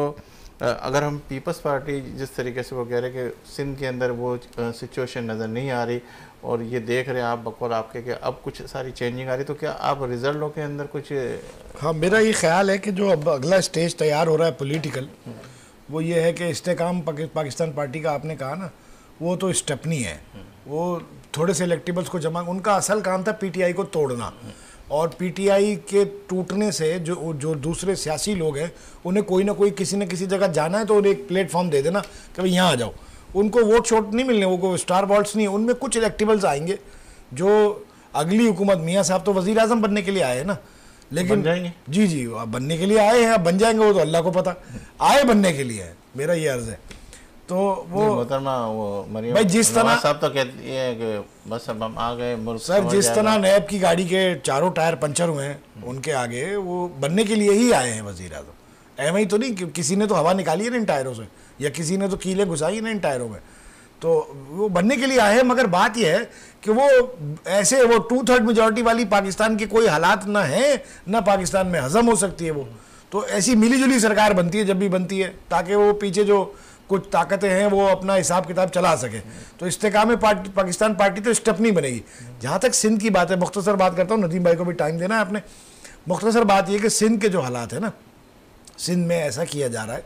अगर हम पीपल्स पार्टी जिस तरीके से वो कह रहे हैं कि सिंध के अंदर वो सिचुएशन नज़र नहीं आ रही और ये देख रहे हैं आप बकौल आपके कि अब कुछ सारी चेंजिंग आ रही, तो क्या आप रिजल्टों के अंदर कुछ? हाँ, मेरा ये ख्याल है कि जो अब अगला स्टेज तैयार हो रहा है पॉलिटिकल, वो ये है कि इस्तेकाम पाकिस्तान पार्टी का आपने कहा ना, वो तो स्टेपनी है। वो थोड़े से इलेक्टेबल्स को जमा, उनका असल काम था पीटीआई को तोड़ना, और पीटीआई के टूटने से जो दूसरे सियासी लोग हैं उन्हें कोई ना कोई किसी न किसी जगह जाना है तो उन्हें एक प्लेटफॉर्म दे देना कि भाई यहाँ आ जाओ। उनको वोट शोट नहीं मिलने, वो स्टार वॉल्ट्स नहीं है, उनमें कुछ इलेक्टेबल्स आएंगे जो अगली हुकूमत, मियाँ साहब तो वज़ीर आज़म बनने के लिए आए हैं ना, लेकिन जी अब बनने के लिए आए हैं, अब बन जाएंगे वो तो अल्लाह को पता, आए बनने के लिए है, मेरा ये अर्ज़ है। तो वो मोहतरमा वो मरियम भाई जिस तरह साहब तो कहती है कि बस अब हम आ गए मुल्क सर, जिस तरह नैब की गाड़ी के चारों टायर पंचर हुए हैं उनके आगे, वो बनने के लिए ही आए हैं वज़ीर आज़म। एम ही तो नहीं, किसी ने तो हवा निकाली है ना इन टायरों से, या किसी ने तो कीलें घुसाई ना इन टायरों में, तो वो बनने के लिए आए हैं। मगर बात यह है कि वो ऐसे वो 2/3 मेजॉरिटी वाली पाकिस्तान की कोई हालात ना है, ना पाकिस्तान में हजम हो सकती है वो, तो ऐसी मिली जुली सरकार बनती है जब भी बनती है, ताकि वो पीछे जो कुछ ताकतें हैं वो अपना हिसाब किताब चला सके। तो इस्तेकाम पाकिस्तान पार्टी तो स्टेप नहीं बनेगी। जहाँ तक सिंध की बात है, मुख्तसर बात करता हूँ, नदीम भाई को भी टाइम देना है आपने। मुख्तसर बात ये कि सिंध के जो हालात है ना, सिंध में ऐसा किया जा रहा है,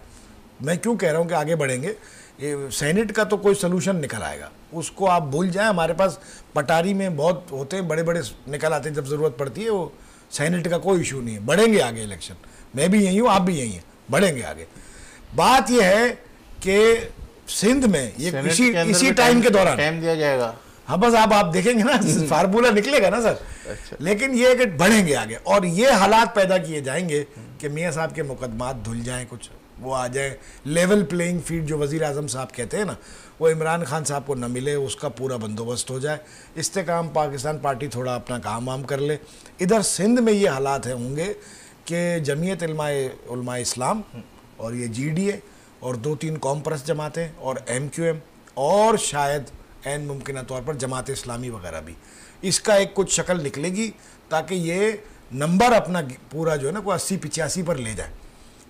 मैं क्यों कह रहा हूँ कि आगे बढ़ेंगे, ये सेनेट का तो कोई सलूशन निकल आएगा, उसको आप भूल जाएं। हमारे पास पटारी में बहुत होते हैं, बड़े बड़े निकल आते हैं जब ज़रूरत पड़ती है, वो सेनेट का कोई इशू नहीं है, बढ़ेंगे आगे इलेक्शन। मैं भी यही हूँ, आप भी यही हैं, बढ़ेंगे आगे। बात यह है कि सिंध में ये इसी टाइम के दौरान टाइम दिया जाएगा। हाँ, बस आप देखेंगे ना, फार्मूला निकलेगा ना सर। अच्छा। लेकिन ये है कि बढ़ेंगे आगे, और ये हालात पैदा किए जाएंगे कि मियाँ साहब के मुकदमात धुल जाएं, कुछ वो आ जाए, लेवल प्लेइंग फील्ड जो वज़ीर आज़म साहब कहते हैं ना, वो इमरान खान साहब को न मिले, उसका पूरा बंदोबस्त हो जाए, इस्तेकाम पाकिस्तान पार्टी थोड़ा अपना काम वाम कर ले। इधर सिंध में ये हालात होंगे कि जमीयत उलमा इस्लाम और ये GDA और 2-3 कौम परस्त जमातें और MQM और शायद ऐन मुमकिन तौर पर जमात इस्लामी वगैरह भी, इसका एक कुछ शक्ल निकलेगी, ताकि ये नंबर अपना पूरा जो है ना कोई 80-85 पर ले जाए।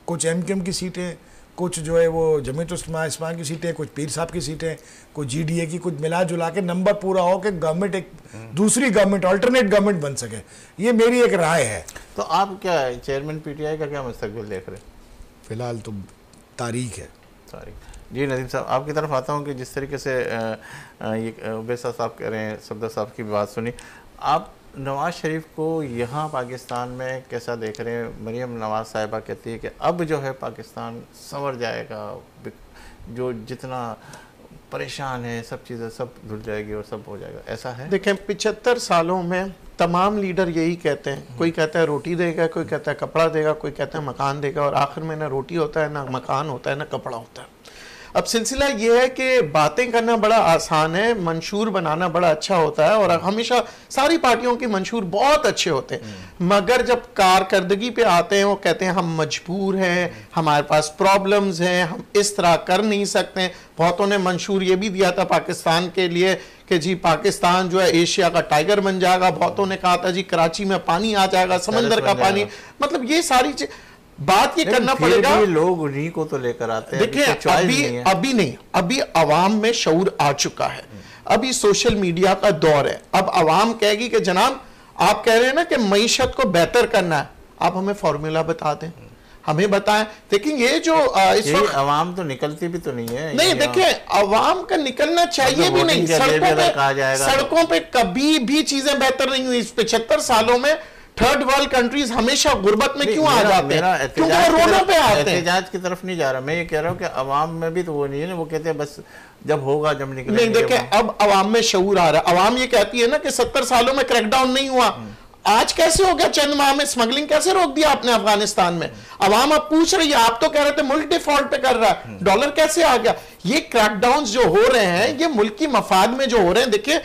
कुछ MQM की सीटें, कुछ जो है वो जमीयत उलमा की सीटें, कुछ पीर साहब की सीटें, कुछ GDA की, कुछ मिला जुला के नंबर पूरा हो कि गवर्नमेंट एक दूसरी गवर्नमेंट, अल्टरनेट गवर्नमेंट बन सके। ये मेरी एक राय है। तो आप क्या चेयरमैन PTI का क्या मुस्तकबिल देख रहे? फिलहाल तो तारीख है। जी नदीम साहब, आपकी तरफ आता हूँ कि जिस तरीके से ये उबैद साहब कह रहे हैं, सफदर साहब की बात सुनी, आप नवाज़ शरीफ को यहाँ पाकिस्तान में कैसा देख रहे हैं? मरियम नवाज़ साहिबा कहती है कि अब जो है पाकिस्तान संवर जाएगा, जो जितना परेशान है सब चीज़ें सब धुल जाएगी और सब हो जाएगा, ऐसा है? देखें, 75 सालों में तमाम लीडर यही कहते हैं, कोई कहता है रोटी देगा, कोई कहता है कपड़ा देगा, कोई कहता है मकान देगा, और आखिर में ना रोटी होता है, ना मकान होता है, ना कपड़ा होता है। अब सिलसिला ये है कि बातें करना बड़ा आसान है, मंशूर बनाना बड़ा अच्छा होता है, और हमेशा सारी पार्टियों के मंशूर बहुत अच्छे होते हैं, मगर जब कारकर्दगी पे आते हैं वो कहते हैं हम मजबूर हैं, हमारे पास प्रॉब्लम्स हैं, हम इस तरह कर नहीं सकते। बहुतों ने मंशूर ये भी दिया था पाकिस्तान के लिए कि जी पाकिस्तान जो है एशिया का टाइगर बन जाएगा, बहुतों ने कहा था जी कराची में पानी आ जाएगा, समंदर का पानी, मतलब ये सारी चीज बात ये करना पड़ेगा। लोग उन्हीं को तो लेकर आते हैं। देखिए अभी नहीं, अभी अवाम में शऊर आ चुका है, अभी सोशल मीडिया का दौर है। अब अवाम कहेगी कि जनाब आप कह रहे हैं ना कि मईशत को बेहतर करना है, आप हमें फॉर्मूला बता दें, हमें बताएं। लेकिन ये जो इस वक्त अवाम तो निकलती भी तो नहीं है। नहीं, देखिए अवाम का निकलना चाहिए भी नहीं। सड़कों पे कभी भी चीजें बेहतर नहीं हुई 75 सालों में। थर्ड वर्ल्ड कंट्रीज हमेशा गुर्बत में क्यों आ जाते हैं? क्योंकि वो रोडों पे आते हैं। एहतिजाज की तरफ नहीं जा रहा मैं, ये कह रहा हूँ कि अवाम में भी तो वो नहीं है ना, वो कहते हैं बस जब होगा जब निकलेंगे। नहीं, देखिए अब अवाम में शऊर आ रहा है। अवाम ये कहती है ना कि 70 सालों में क्रैकडाउन नहीं हुआ, आज कैसे हो गया? चंद माह में स्मगलिंग कैसे रोक दिया आपने अफगानिस्तान में? अवाम अब पूछ रही है, आप तो कह रहे थे मुल्क डिफॉल्ट पे कर रहा है, डॉलर कैसे आ गया? ये क्रैकडाउन्स जो हो रहे हैं ये मुल्क की मफाद में जो हो रहे हैं। देखिए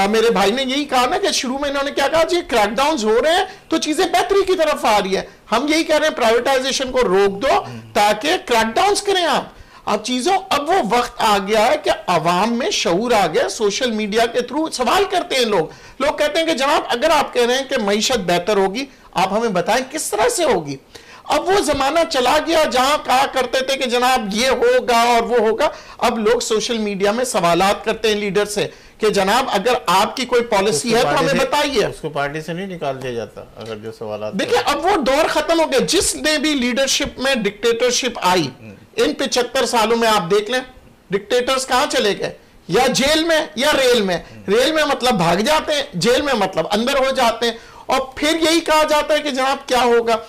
मेरे भाई ने यही कहा ना कि शुरू में इन्होंने क्या कहा, जी क्रैकडाउन्स हो रहे हैं तो चीजें बेहतरी की तरफ आ रही है। हम यही कह रहे हैं प्राइवेटाइजेशन को रोक दो ताकि क्रैकडाउन्स करें आप। अब चीजों अब वो वक्त आ गया है कि अवाम में शऊर आ गया। सोशल मीडिया के थ्रू सवाल करते हैं लोग कहते हैं कि जनाब अगर आप कह रहे हैं कि मईशत बेहतर होगी, आप हमें बताएं किस तरह से होगी। अब वो जमाना चला गया जहां कहा करते थे कि जनाब ये होगा और वो होगा। अब लोग सोशल मीडिया में सवालात करते हैं लीडर से कि जनाब अगर आपकी कोई पॉलिसी है तो हमें बताइए। उसको पार्टी से नहीं निकाल दिया जाता अगर जो सवाल। देखिए अब वो दौर खत्म हो गया। जिसने भी लीडरशिप में डिक्टेटरशिप आई इन 75 सालों में, आप देख लें डिक्टेटर्स कहां चले गए, या जेल में या रेल में। रेल में मतलब भाग जाते हैं, जेल में मतलब अंदर हो जाते हैं, और फिर यही कहा जाता है कि जनाब क्या होगा।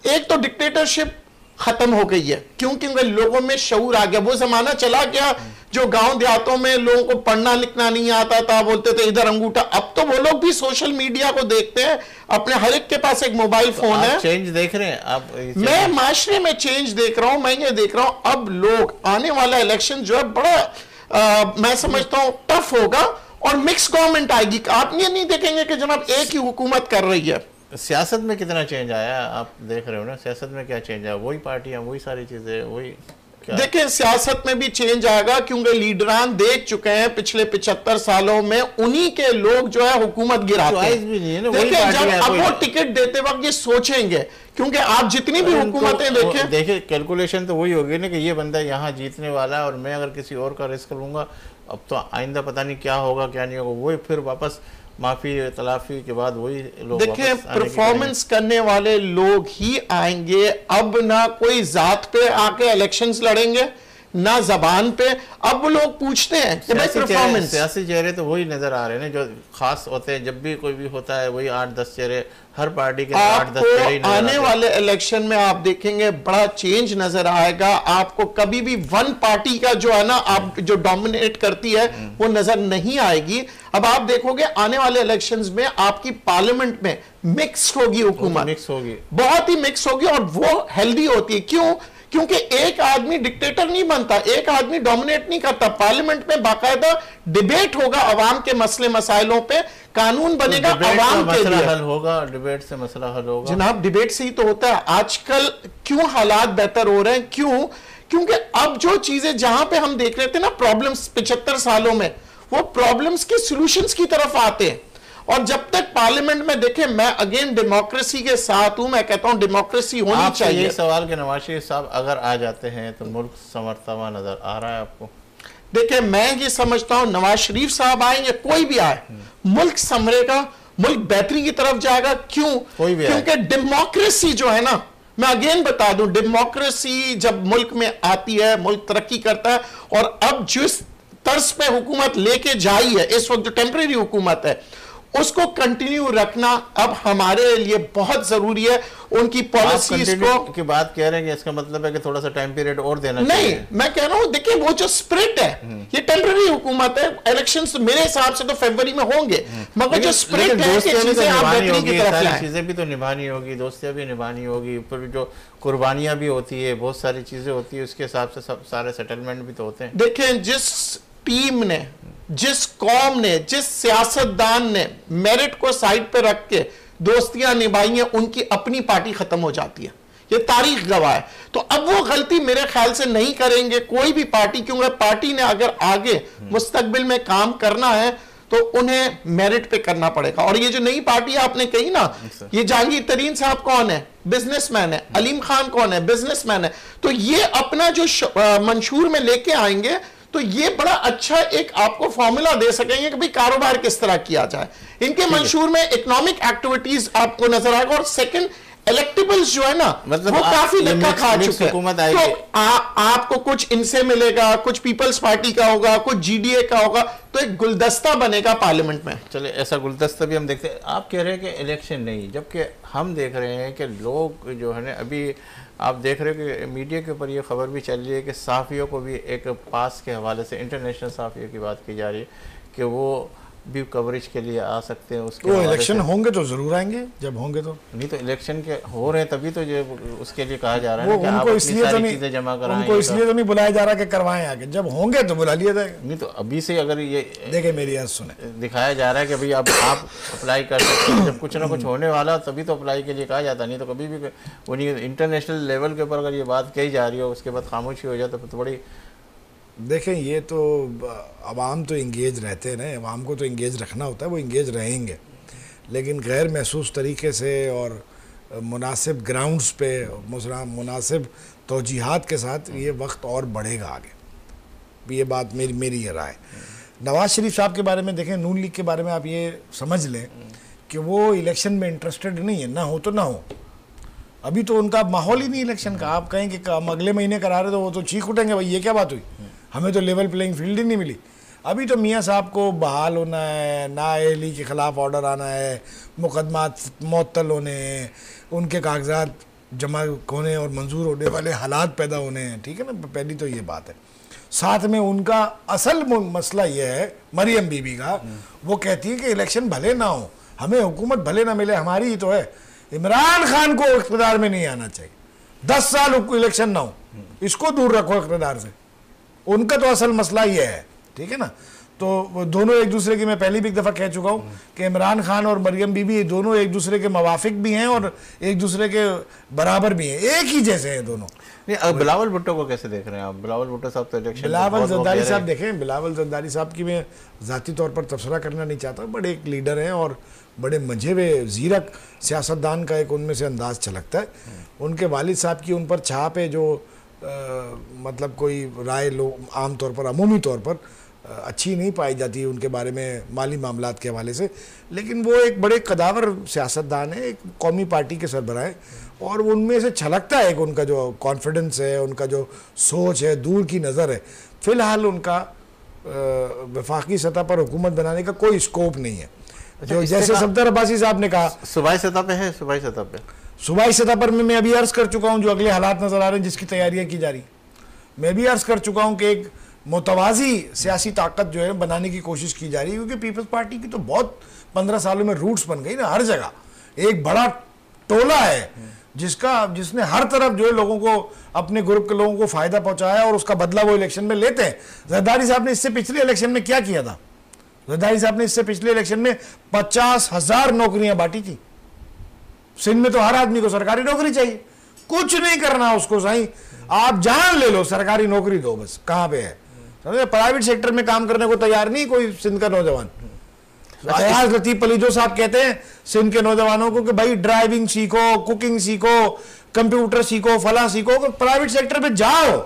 एक तो डिक्टेटरशिप खत्म हो गई है क्योंकि लोगों में शऊर आ गया। वो जमाना चला गया जो गांव देहातों में लोगों को पढ़ना लिखना नहीं आता था, बोलते थे इधर अंगूठा। अब तो वो लोग भी सोशल मीडिया को देखते हैं, अपने हर एक के पास एक मोबाइल फोन है। चेंज देख रहे हैं आप? मैं माशरे में चेंज देख रहा हूं, मैं ये देख रहा हूं अब लोग आने वाला इलेक्शन जो है बड़ा मैं समझता हूं टफ होगा और मिक्स गवर्नमेंट आएगी। आप ये नहीं देखेंगे कि जनाब एक ही हुकूमत कर रही है। सियासत में कितना चेंज आया आप देख रहे हो ना, सियासत में क्या चेंज आया? वही पार्टियां, वही सारी चीजें, वही। देखिए सियासत में भी चेंज आएगा क्योंकि लीडरान देख चुके हैं पिछले 75 सालों में उन्हीं के लोग जो है हुकूमत गिराते हैं। देखिए जब अब वो टिकट देते वक्त ये सोचेंगे, क्योंकि आप जितनी भी हुकूमतें देखें, देखिए कैलकुलेशन तो वही होगी ना कि ये बंदा यहाँ जीतने वाला है और मैं अगर किसी और का रिस्क लूंगा, अब तो आइंदा पता नहीं क्या होगा क्या नहीं होगा। वही फिर वापस माफी तलाफी के बाद वही लोग देखिए परफॉर्मेंस करने वाले लोग ही आएंगे। अब ना कोई जात पे आके इलेक्शंस लड़ेंगे ना जबान पे। अब वो लोग पूछते हैं कि भाई परफॉर्मेंस। सियासी चेहरे तो वही नजर आ रहे हैं जो खास होते हैं। जब भी कोई भी होता है वही 8-10 चेहरे, हर पार्टी के 8-10 चेहरे। आने वाले इलेक्शन में आप देखेंगे बड़ा चेंज नजर आएगा आपको। कभी भी वन पार्टी का जो है ना आप जो डोमिनेट करती है वो नजर नहीं आएगी। अब आप देखोगे आने वाले इलेक्शंस में आपकी पार्लियामेंट में मिक्स होगी हुकूमत, मिक्स होगी, बहुत ही मिक्स होगी, और वो हेल्दी होती है। क्यों? क्योंकि एक आदमी डिक्टेटर नहीं बनता, एक आदमी डोमिनेट नहीं करता। पार्लियामेंट में बाकायदा डिबेट होगा अवाम के मसले मसाइलों पे, कानून बनेगा अवाम के लिए, हल होगा, डिबेट से मसला हल होगा। जनाब डिबेट से ही तो होता है। आजकल क्यों हालात बेहतर हो रहे हैं? क्यों? क्योंकि अब जो चीजें जहां पे हम देख रहे थे ना प्रॉब्लम्स 75 सालों में, वो प्रॉब्लम्स के सॉल्यूशंस की तरफ आते हैं। और जब तक पार्लियामेंट में देखें, मैं अगेन डेमोक्रेसी के साथ हूं, मैं कहता हूं डेमोक्रेसी होनी चाहिए। ये सवाल के नवाज शरीफ साहब अगर आ जाते हैं तो मुल्क संवरता हुआ नजर आ रहा है आपको? देखिए मैं ये समझता हूं नवाज शरीफ साहब आए या कोई भी आए, मुल्क संवरेगा, मुल्क बेहतरी की तरफ जाएगा। क्यों? क्योंकि डेमोक्रेसी जो है ना, मैं अगेन बता दूं, डेमोक्रेसी जब मुल्क में आती है मुल्क तरक्की करता है। और अब जिस तर्ज पे हुकूमत लेके जाई है इस वक्त, जो टेम्परेरी हुकूमत है, उसको कंटिन्यू रखना अब हमारे लिए बहुत जरूरी है। उनकी पॉलिसीज की बात कह रहे हैं कि इसका मतलब है कि थोड़ा सा टाइम पीरियड और देना नहीं चाहिए। मैं कह रहा हूं देखिए वो जो स्प्रिट है ये टेम्पररी हुकूमत है, इलेक्शंस मेरे हिसाब से तो फरवरी में होंगे, मगर जो स्प्रिट है कि चीजें आप बेहतरीन की तरफ लाएं, चीजें भी तो निभानी होगी, दोस्तियां भी निभानी होगी, ऊपर जो कुर्बानियां भी होती है, बहुत सारी चीजें होती है, उसके हिसाब से सब सारे सेटलमेंट भी तो होते हैं। देखें जिस टीम ने, जिस कौम ने, जिस सियासतदान ने मेरिट को साइड पे रख के दोस्तियां निभाई हैं, उनकी अपनी पार्टी खत्म हो जाती है, ये तारीख गवाह है। तो अब वो गलती मेरे ख्याल से नहीं करेंगे कोई भी पार्टी, क्योंकि पार्टी ने अगर आगे मुस्तकबिल में काम करना है तो उन्हें मेरिट पे करना पड़ेगा। और ये जो नई पार्टी आपने कही ना, ये जहांगीर तरीन साहब कौन है? बिजनेसमैन है। अलीम खान कौन है? बिजनेसमैन है। तो ये अपना जो मंशूर में लेके आएंगे तो ये बड़ा अच्छा एक आपको फॉर्मूला दे सकेंगे कि भाई कारोबार किस तरह किया जाए। इनके मंशूर में इकोनॉमिक एक्टिविटीज आपको नजर आएगा। और सेकंड, इलेक्टेबल्स जो है ना, मतलब वो काफी धक्का खा चुके हैं। तो आपको कुछ इनसे मिलेगा, कुछ पीपल्स पार्टी का होगा, कुछ जीडीए का होगा, तो एक गुलदस्ता बनेगा पार्लियामेंट में। चले ऐसा गुलदस्ता भी हम देखते हैं। आप कह रहे हैं कि इलेक्शन नहीं, जबकि हम देख रहे हैं कि लोग जो है ना, अभी आप देख रहे हो कि मीडिया के ऊपर ये खबर भी चल रही है कि सहाफ़ियों को भी एक पास के हवाले से, इंटरनेशनल सहाफ़ियों की बात की जा रही है कि वो भी कवरेज के लिए आ सकते हैं। उसके वो इलेक्शन होंगे तो जरूर आएंगे, जब होंगे तो नहीं, तो इलेक्शन के हो रहे हैं तभी तो ये उसके लिए कहा जा रहा है कि आप इसलिए तो नहीं जमा कराएं, उनको इसलिए तो नहीं बुलाया जा रहा कि करवाएं आगे, जब होंगे तो बुला लिया जाएगा। नहीं तो अभी से अगर ये देखे मेरी बात सुने, दिखाया जा रहा है कि भाई अब आप अप्लाई कर सकते हैं, जब कुछ ना कुछ होने वाला तभी तो अप्लाई के लिए कहा जाता, नहीं तो कभी भी वो नहीं। इंटरनेशनल लेवल के ऊपर अगर ये बात कही जा रही हो उसके बाद खामोशी हो जाए तो बड़ी। देखें ये तो अवाम तो इंगेज रहते हैं ना, अवाम को तो इंगेज रखना होता है, वो इंगेज रहेंगे, लेकिन गैर महसूस तरीके से और मुनासिब ग्राउंड्स पे मुनासिब तौजीहात के साथ ये वक्त और बढ़ेगा आगे। ये बात मेरी ये राय। नवाज़ शरीफ साहब के बारे में देखें, नून लीग के बारे में आप ये समझ लें कि वो इलेक्शन में इंटरेस्टेड नहीं है, ना हो तो ना हो। अभी तो उनका माहौल ही नहीं इलेक्शन का। आप कहें कि हम अगले महीने करा रहे तो वो तो चीख उठेंगे, भाई ये क्या बात हुई, हमें तो लेवल प्लेइंग फील्ड ही नहीं मिली। अभी तो मियाँ साहब को बहाल होना है, नाअहली के ख़िलाफ़ ऑर्डर आना है, मुकदमात मुअत्तल होने हैं, उनके कागजात जमा होने और मंजूर होने वाले हालात पैदा होने हैं, ठीक है ना। पहली तो ये बात है। साथ में उनका असल मसला ये है, मरियम बीबी का, वो कहती है कि इलेक्शन भले ना हो, हमें हुकूमत भले ना मिले, हमारी ही तो है, इमरान खान को इक़्तिदार में नहीं आना चाहिए, 10 साल इलेक्शन ना हो, इसको दूर रखो इक़्तिदार से। उनका तो असल मसला ये है, ठीक है ना। तो वो दोनों एक दूसरे की, मैं पहली भी एक दफ़ा कह चुका हूँ कि इमरान खान और मरियम बीबी दोनों एक दूसरे के मवाफिक भी हैं और एक दूसरे के बराबर भी हैं, एक ही जैसे हैं दोनों। नहीं, अब बिलावल भुट्टो को कैसे देख रहे हैं आप? बिलावल भुट्टो साहब तो इलेक्शन, बिलावल जरदारी साहब देखें, बिलावल जरदारी साहब की मैं ज़ाती तौर पर तबसरा करना नहीं चाहता, बड़े एक लीडर हैं और बड़े मजे हुए ज़ीरक सियासतदान का एक उनमें से अंदाज़ झलकता है। उनके वालिद साहब की उन पर छाप है जो मतलब कोई राय लोग आम तौर पर, अमूमी तौर पर अच्छी नहीं पाई जाती है उनके बारे में माली मामलात के हवाले से, लेकिन वो एक बड़े कदावर सियासतदान है, एक कौमी पार्टी के सरबराह है और उनमें से छलकता है एक उनका जो कॉन्फिडेंस है, उनका जो सोच है, दूर की नज़र है। फ़िलहाल उनका वफाकी सतह पर हुकूमत बनाने का कोई स्कोप नहीं है। जो जैसे सफदर अब्बासी साहब ने कहा, सूबाई सतह पे है, सूबाई सतह पे, सूबाई सतह पर मैं अभी अर्ज़ कर चुका हूँ जो अगले हालात नज़र आ रहे हैं जिसकी तैयारियाँ की जा रही, मैं भी अर्ज़ कर चुका हूँ कि एक मुतवाज़ी सियासी ताकत जो है बनाने की कोशिश की जा रही है, क्योंकि पीपल्स पार्टी की तो बहुत 15 सालों में रूट्स बन गई ना, हर जगह एक बड़ा टोला है जिसने हर तरफ जो है लोगों को, अपने ग्रुप के लोगों को फ़ायदा पहुँचाया और उसका बदला वो इलेक्शन में लेते हैं। जरदारी साहब ने इससे पिछले इलेक्शन में क्या किया था? जरदारी साहब ने इससे पिछले इलेक्शन में 50,000 नौकरियां बांटी थी। सिंध में तो हर आदमी को सरकारी नौकरी चाहिए, कुछ नहीं करना उसको, सही आप जान ले लो, सरकारी नौकरी दो बस। कहाँ पे है? समझे, प्राइवेट सेक्टर में काम करने को तैयार नहीं कोई सिंध का नौजवान। अयाज लतीफ पलीजो साहब कहते हैं सिंध के नौजवानों को कि भाई ड्राइविंग सीखो, कुकिंग सीखो, कंप्यूटर सीखो, फला सीखो, प्राइवेट सेक्टर में जाओ,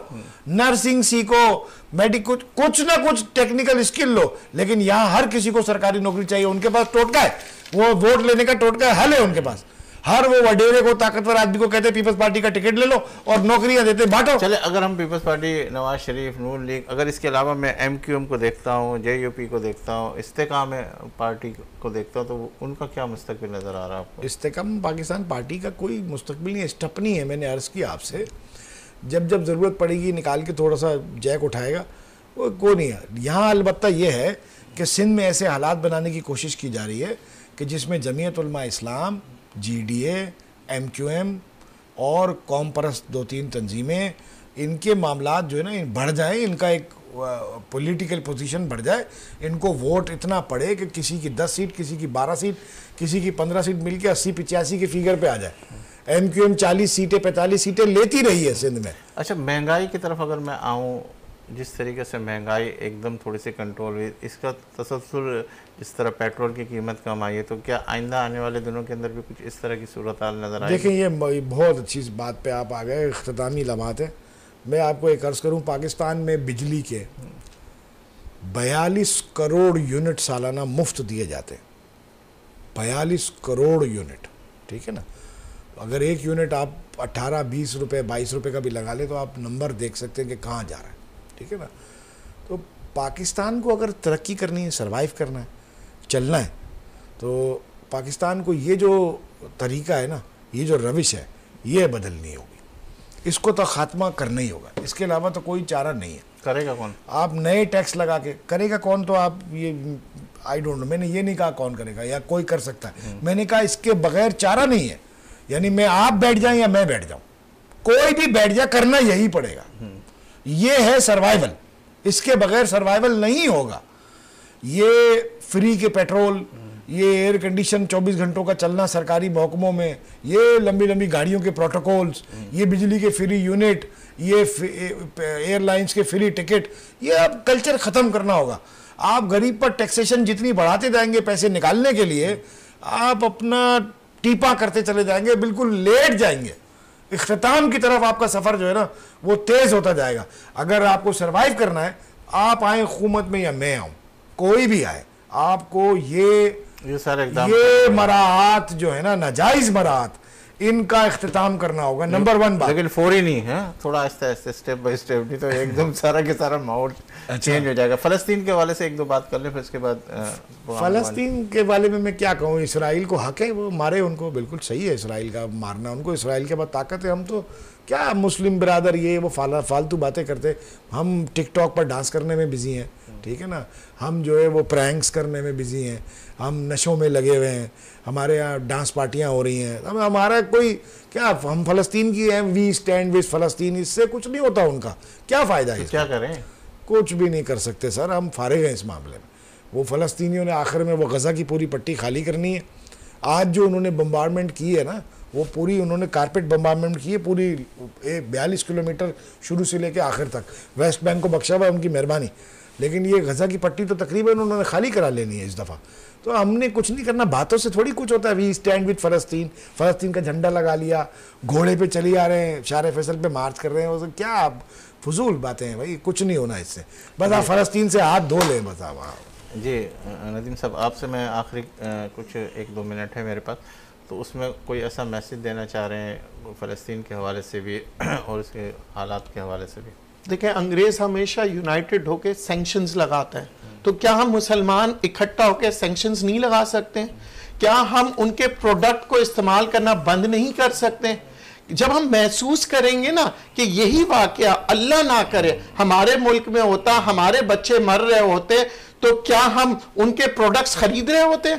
नर्सिंग सीखो, मेडिकल, कुछ ना कुछ टेक्निकल स्किल लो, लेकिन यहाँ हर किसी को सरकारी नौकरी चाहिए। उनके पास टोटका है, वो वोट लेने का टोटका हल है उनके पास। हर वो वडेरे को, ताकतवर आदमी को कहते पीपल्स पार्टी का टिकट ले लो और नौकरियां देते, बांटो। चले, अगर हम पीपल्स पार्टी, नवाज शरीफ, नून लीग, अगर इसके अलावा मैं MQM को देखता हूँ, JUP को देखता हूँ, इस्तेकाम पार्टी को देखता हूँ, तो उनका क्या मुस्तकबिल नज़र आ रहा है आपको? इस्तेकाम पाकिस्तान पार्टी का कोई मुस्तकबिल नहीं है, स्टपनी है। मैंने अर्ज़ किया आपसे, जब जब ज़रूरत पड़ेगी निकाल के थोड़ा सा जैक उठाएगा, वो नहीं है। यहाँ अलबत्ता ये है कि सिंध में ऐसे हालात बनाने की कोशिश की जा रही है कि जिसमें जमीयत उलमा इस्लाम, GDA, MQM और कौम परस्त 2-3 तंजीमें, इनके मामलात जो है ना बढ़ जाए, इनका एक पॉलिटिकल पोजीशन बढ़ जाए, इनको वोट इतना पड़े कि किसी की 10 सीट, किसी की 12 सीट, किसी की 15 सीट मिलके 80-85 के फिगर पे आ जाए। MQM 40 सीटें 45 सीटें लेती रही है सिंध में। अच्छा, महंगाई की तरफ अगर मैं आऊँ, जिस तरीके से महंगाई एकदम थोड़ी सी कंट्रोल हुई, इसका तसल्सल, जिस तरह पेट्रोल की कीमत कम आई है, तो क्या आइंदा आने वाले दिनों के अंदर भी कुछ इस तरह की सूरत हाल नज़र आएगी? देखिए, ये बहुत अच्छी बात पे आप आ गए, इख्तितामी लम्हात है। मैं आपको एक अर्ज़ करूँ, पाकिस्तान में बिजली के 42 करोड़ यूनिट सालाना मुफ्त दिए जाते हैं। 42 करोड़ यूनिट, ठीक है ना। अगर एक यूनिट आप 18-20 रुपये 22 रुपये का भी लगा ले तो आप नंबर देख सकते हैं कि कहाँ जा रहा है, ठीक है ना। तो पाकिस्तान को अगर तरक्की करनी है, सरवाइव करना है, चलना है, तो पाकिस्तान को ये जो तरीका है ना, ये जो रविश है, ये बदलनी होगी। इसको तो ख़ात्मा करना ही होगा, इसके अलावा तो कोई चारा नहीं है। करेगा कौन? आप नए टैक्स लगा के करेगा कौन, तो आप ये आई डोंट नो, मैंने ये नहीं कहा कौन करेगा या कोई कर सकता है, मैंने कहा इसके बगैर चारा नहीं है। यानी मैं आप बैठ जाएं या मैं बैठ जाऊं, कोई भी बैठ जाए, करना यही पड़ेगा। ये है सर्वाइवल, इसके बगैर सर्वाइवल नहीं होगा। ये फ्री के पेट्रोल, ये एयर कंडीशन 24 घंटों का चलना सरकारी महकमों में, ये लंबी लंबी गाड़ियों के प्रोटोकॉल्स, ये बिजली के फ्री यूनिट, ये एयरलाइंस के फ्री टिकट, ये अब कल्चर ख़त्म करना होगा। आप गरीब पर टैक्सेशन जितनी बढ़ाते जाएंगे पैसे निकालने के लिए, आप अपना टीपा करते चले जाएंगे, बिल्कुल लेट जाएंगे। इख्तिताम की तरफ आपका सफ़र जो है ना वो तेज़ होता जाएगा। अगर आपको सरवाइव करना है, आप आए हुकूमत में या मैं आऊँ, कोई भी आए, आपको ये सारे ये मराहत जो है ना, नाजायज़ मराहत, इनका इख्तिताम करना होगा। नंबर 1 बात, लेकिन फौरी नहीं है, थोड़ा आहिस्ते आहिस्ते, स्टेप बाय स्टेप, नहीं तो एकदम सारा के सारा माहौल चेंज हो जाएगा। फ़लस्तीन के हवाले से एक दो बात कर लें, फिर उसके बाद फ़लस्तीन के बारे में मैं क्या कहूँ। इसराइल को हक है, वो मारे उनको, बिल्कुल सही है इसराइल का मारना उनको, इसराइल के बाद ताकत है। हम तो क्या मुस्लिम बिरादर ये वो फालतू बातें करते, हम टिकटॉक पर डांस करने में बिजी हैं, ठीक है ना। हम जो है वो प्रैंक्स करने में बिजी हैं, हम नशों में लगे हुए हैं, हमारे यहाँ डांस पार्टियाँ हो रही हैं। हमारा कोई क्या, हम फ़लस्तीन की हैं, वी स्टैंड विद फ़लस्तीन, इससे कुछ नहीं होता उनका, क्या फ़ायदा है? क्या करें? कुछ भी नहीं कर सकते सर, हम फारिग हैं इस मामले में। वो फ़लस्तीनियों ने आखिर में वो गज़ा की पूरी पट्टी खाली करनी है। आज जो उन्होंने बम्बार्डमेंट की है ना, वो पूरी उन्होंने कारपेट बम्बार्डमेंट की है, पूरी 42 किलोमीटर शुरू से लेकर आखिर तक। वेस्ट बैंक को बख्शा हुआ उनकी मेहरबानी, लेकिन ये गज़ा की पट्टी तो तकरीबन उन्होंने खाली करा लेनी है इस दफ़ा। तो हमने कुछ नहीं करना, बातों से थोड़ी कुछ होता है। वी स्टैंड विद फ़लस्तीन, फ़लस्तीन का झंडा लगा लिया, घोड़े पे चले आ रहे हैं, शार फैसल पे मार्च कर रहे हैं, वो क्या आप फजूल बातें हैं भाई, कुछ नहीं होना इससे। बस आप फ़लस्तीन से हाथ धो लें बस आप। जी नदीम साहब, आपसे मैं आखिरी कुछ 1-2 मिनट है मेरे पास, तो उसमें कोई ऐसा मैसेज देना चाह रहे हैं फ़लस्तीन के हवाले से भी और इसके हालात के हवाले से भी? देखिए, अंग्रेज़ हमेशा यूनाइटेड होकर सैंक्शंस लगाता है, तो क्या हम मुसलमान इकट्ठा होकर सैंक्शंस नहीं लगा सकते? क्या हम उनके प्रोडक्ट को इस्तेमाल करना बंद नहीं कर सकते? जब हम महसूस करेंगे ना कि यही वाकया अल्लाह ना करे हमारे मुल्क में होता, हमारे बच्चे मर रहे होते, तो क्या हम उनके प्रोडक्ट्स खरीद रहे होते?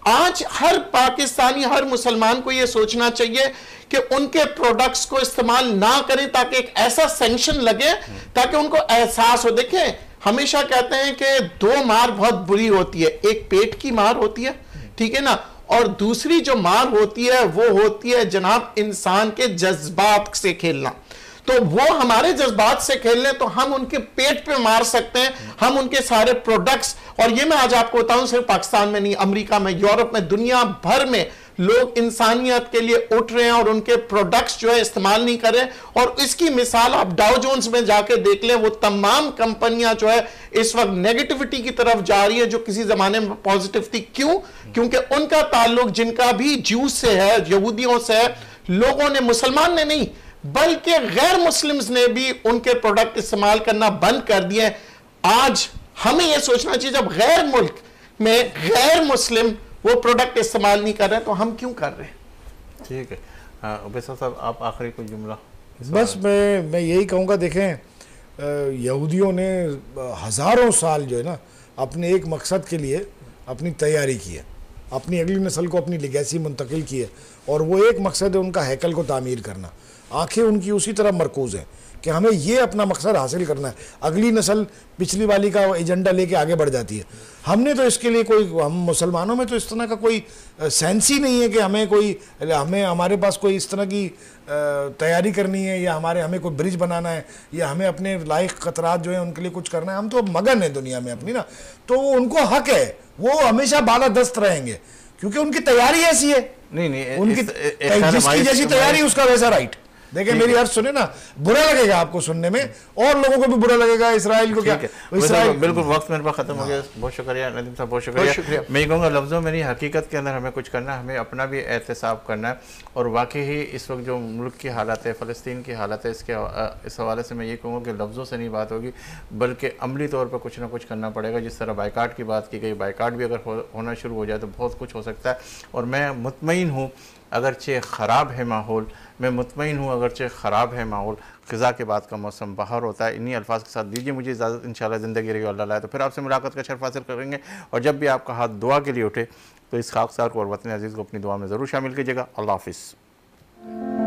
आज हर पाकिस्तानी, हर मुसलमान को यह सोचना चाहिए कि उनके प्रोडक्ट्स को इस्तेमाल ना करें, ताकि एक ऐसा सैंक्शन लगे ताकि उनको एहसास हो। देखें, हमेशा कहते हैं कि 2 मार बहुत बुरी होती है, एक पेट की मार होती है, ठीक है ना, और दूसरी जो मार होती है वो होती है जनाब इंसान के जज्बात से खेलना। तो वो हमारे जज्बात से खेल लें तो हम उनके पेट पे मार सकते हैं, हम उनके सारे प्रोडक्ट्स, और ये मैं आज आपको बताऊं सिर्फ पाकिस्तान में नहीं, अमेरिका में, यूरोप में, दुनिया भर में लोग इंसानियत के लिए उठ रहे हैं और उनके प्रोडक्ट्स जो है इस्तेमाल नहीं कर रहे। और इसकी मिसाल आप डाउ जोन्स में जाके देख लें, वो तमाम कंपनियां जो है इस वक्त नेगेटिविटी की तरफ जा रही है जो किसी जमाने में पॉजिटिव थी। क्यों? क्योंकि उनका ताल्लुक जिनका भी ज्यूस से है, यहूदियों से है, लोगों ने, मुसलमान ने नहीं बल्कि गैर मुस्लिम्स ने भी उनके प्रोडक्ट इस्तेमाल करना बंद कर दिए। आज हमें यह सोचना चाहिए जब गैर मुल्क में गैर मुस्लिम वो प्रोडक्ट इस्तेमाल नहीं कर रहे तो हम क्यों कर रहे हैं? ठीक है। उबैसा साहब, आप आखिरी कोई जुमला? बस मैं यही कहूँगा, देखें यहूदियों ने हज़ारों साल जो है ना अपने एक मकसद के लिए अपनी तैयारी की है, अपनी अगली नस्ल को अपनी लिगेसी मुंतकिल की है, और वो एक मकसद है उनका हैकल को तामीर करना। आंखें उनकी उसी तरफ मरकूज़ हैं कि हमें ये अपना मकसद हासिल करना है। अगली नस्ल पिछली वाली का एजेंडा लेके आगे बढ़ जाती है। हमने तो इसके लिए कोई, हम मुसलमानों में तो इस तरह का कोई सेंस ही नहीं है कि हमें हमारे पास कोई इस तरह की तैयारी करनी है, या हमें कोई ब्रिज बनाना है, या हमें अपने लायक खतरात जो है उनके लिए कुछ करना है। हम तो मगन है दुनिया में अपनी ना, तो उनको हक है, वो हमेशा बालादस्त रहेंगे क्योंकि उनकी तैयारी ऐसी है। नहीं, उनकी जिसकी जैसी तैयारी उसका वैसा राइट। देखिए मेरी अर्ज सुने ना, बुरा लगेगा आपको सुनने में, और लोगों को भी बुरा लगेगा। इसराइल को क्या, इसराइल बिल्कुल वक्त मेरे पास खत्म हो गया। बहुत शुक्रिया नदीम साहब, बहुत शुक्रिया। मैं ये कहूँगा लफ्ज़ों में नहीं, हकीकत के अंदर हमें कुछ करना है, हमें अपना भी एहतसाब करना है। और वाकई ही इस वक्त जो मुल्क की हालत है, फ़लस्तीन की हालत है, इस हवाले से मैं ये कहूँगा कि लफ्ज़ों से नहीं बात होगी बल्कि अमली तौर पर कुछ ना कुछ करना पड़ेगा। जिस तरह बाइकाट की बात की गई, बाइकाट भी अगर होना शुरू हो जाए तो बहुत कुछ हो सकता है। और मैं मुतमईन हूँ, अगरचे ख़राब है माहौल, मैं मुतमईन हूँ अगरचे ख़राब है माहौल, ख़ज़ा के बाद का मौसम बाहर होता है। इन्हीं अल्फाज के साथ दीजिए मुझे इजाज़त। इंशाअल्लाह ज़िंदगी रही अल्लाह लाए तो फिर आपसे मुलाकात का शर्फ हासिल करेंगे। और जब भी आपका हाथ दुआ के लिए उठे तो इस खाकसार को और वतन अज़ीज़ को अपनी दुआ में ज़रूर शामिल कीजिएगा। अल्लाह हाफ़िज़।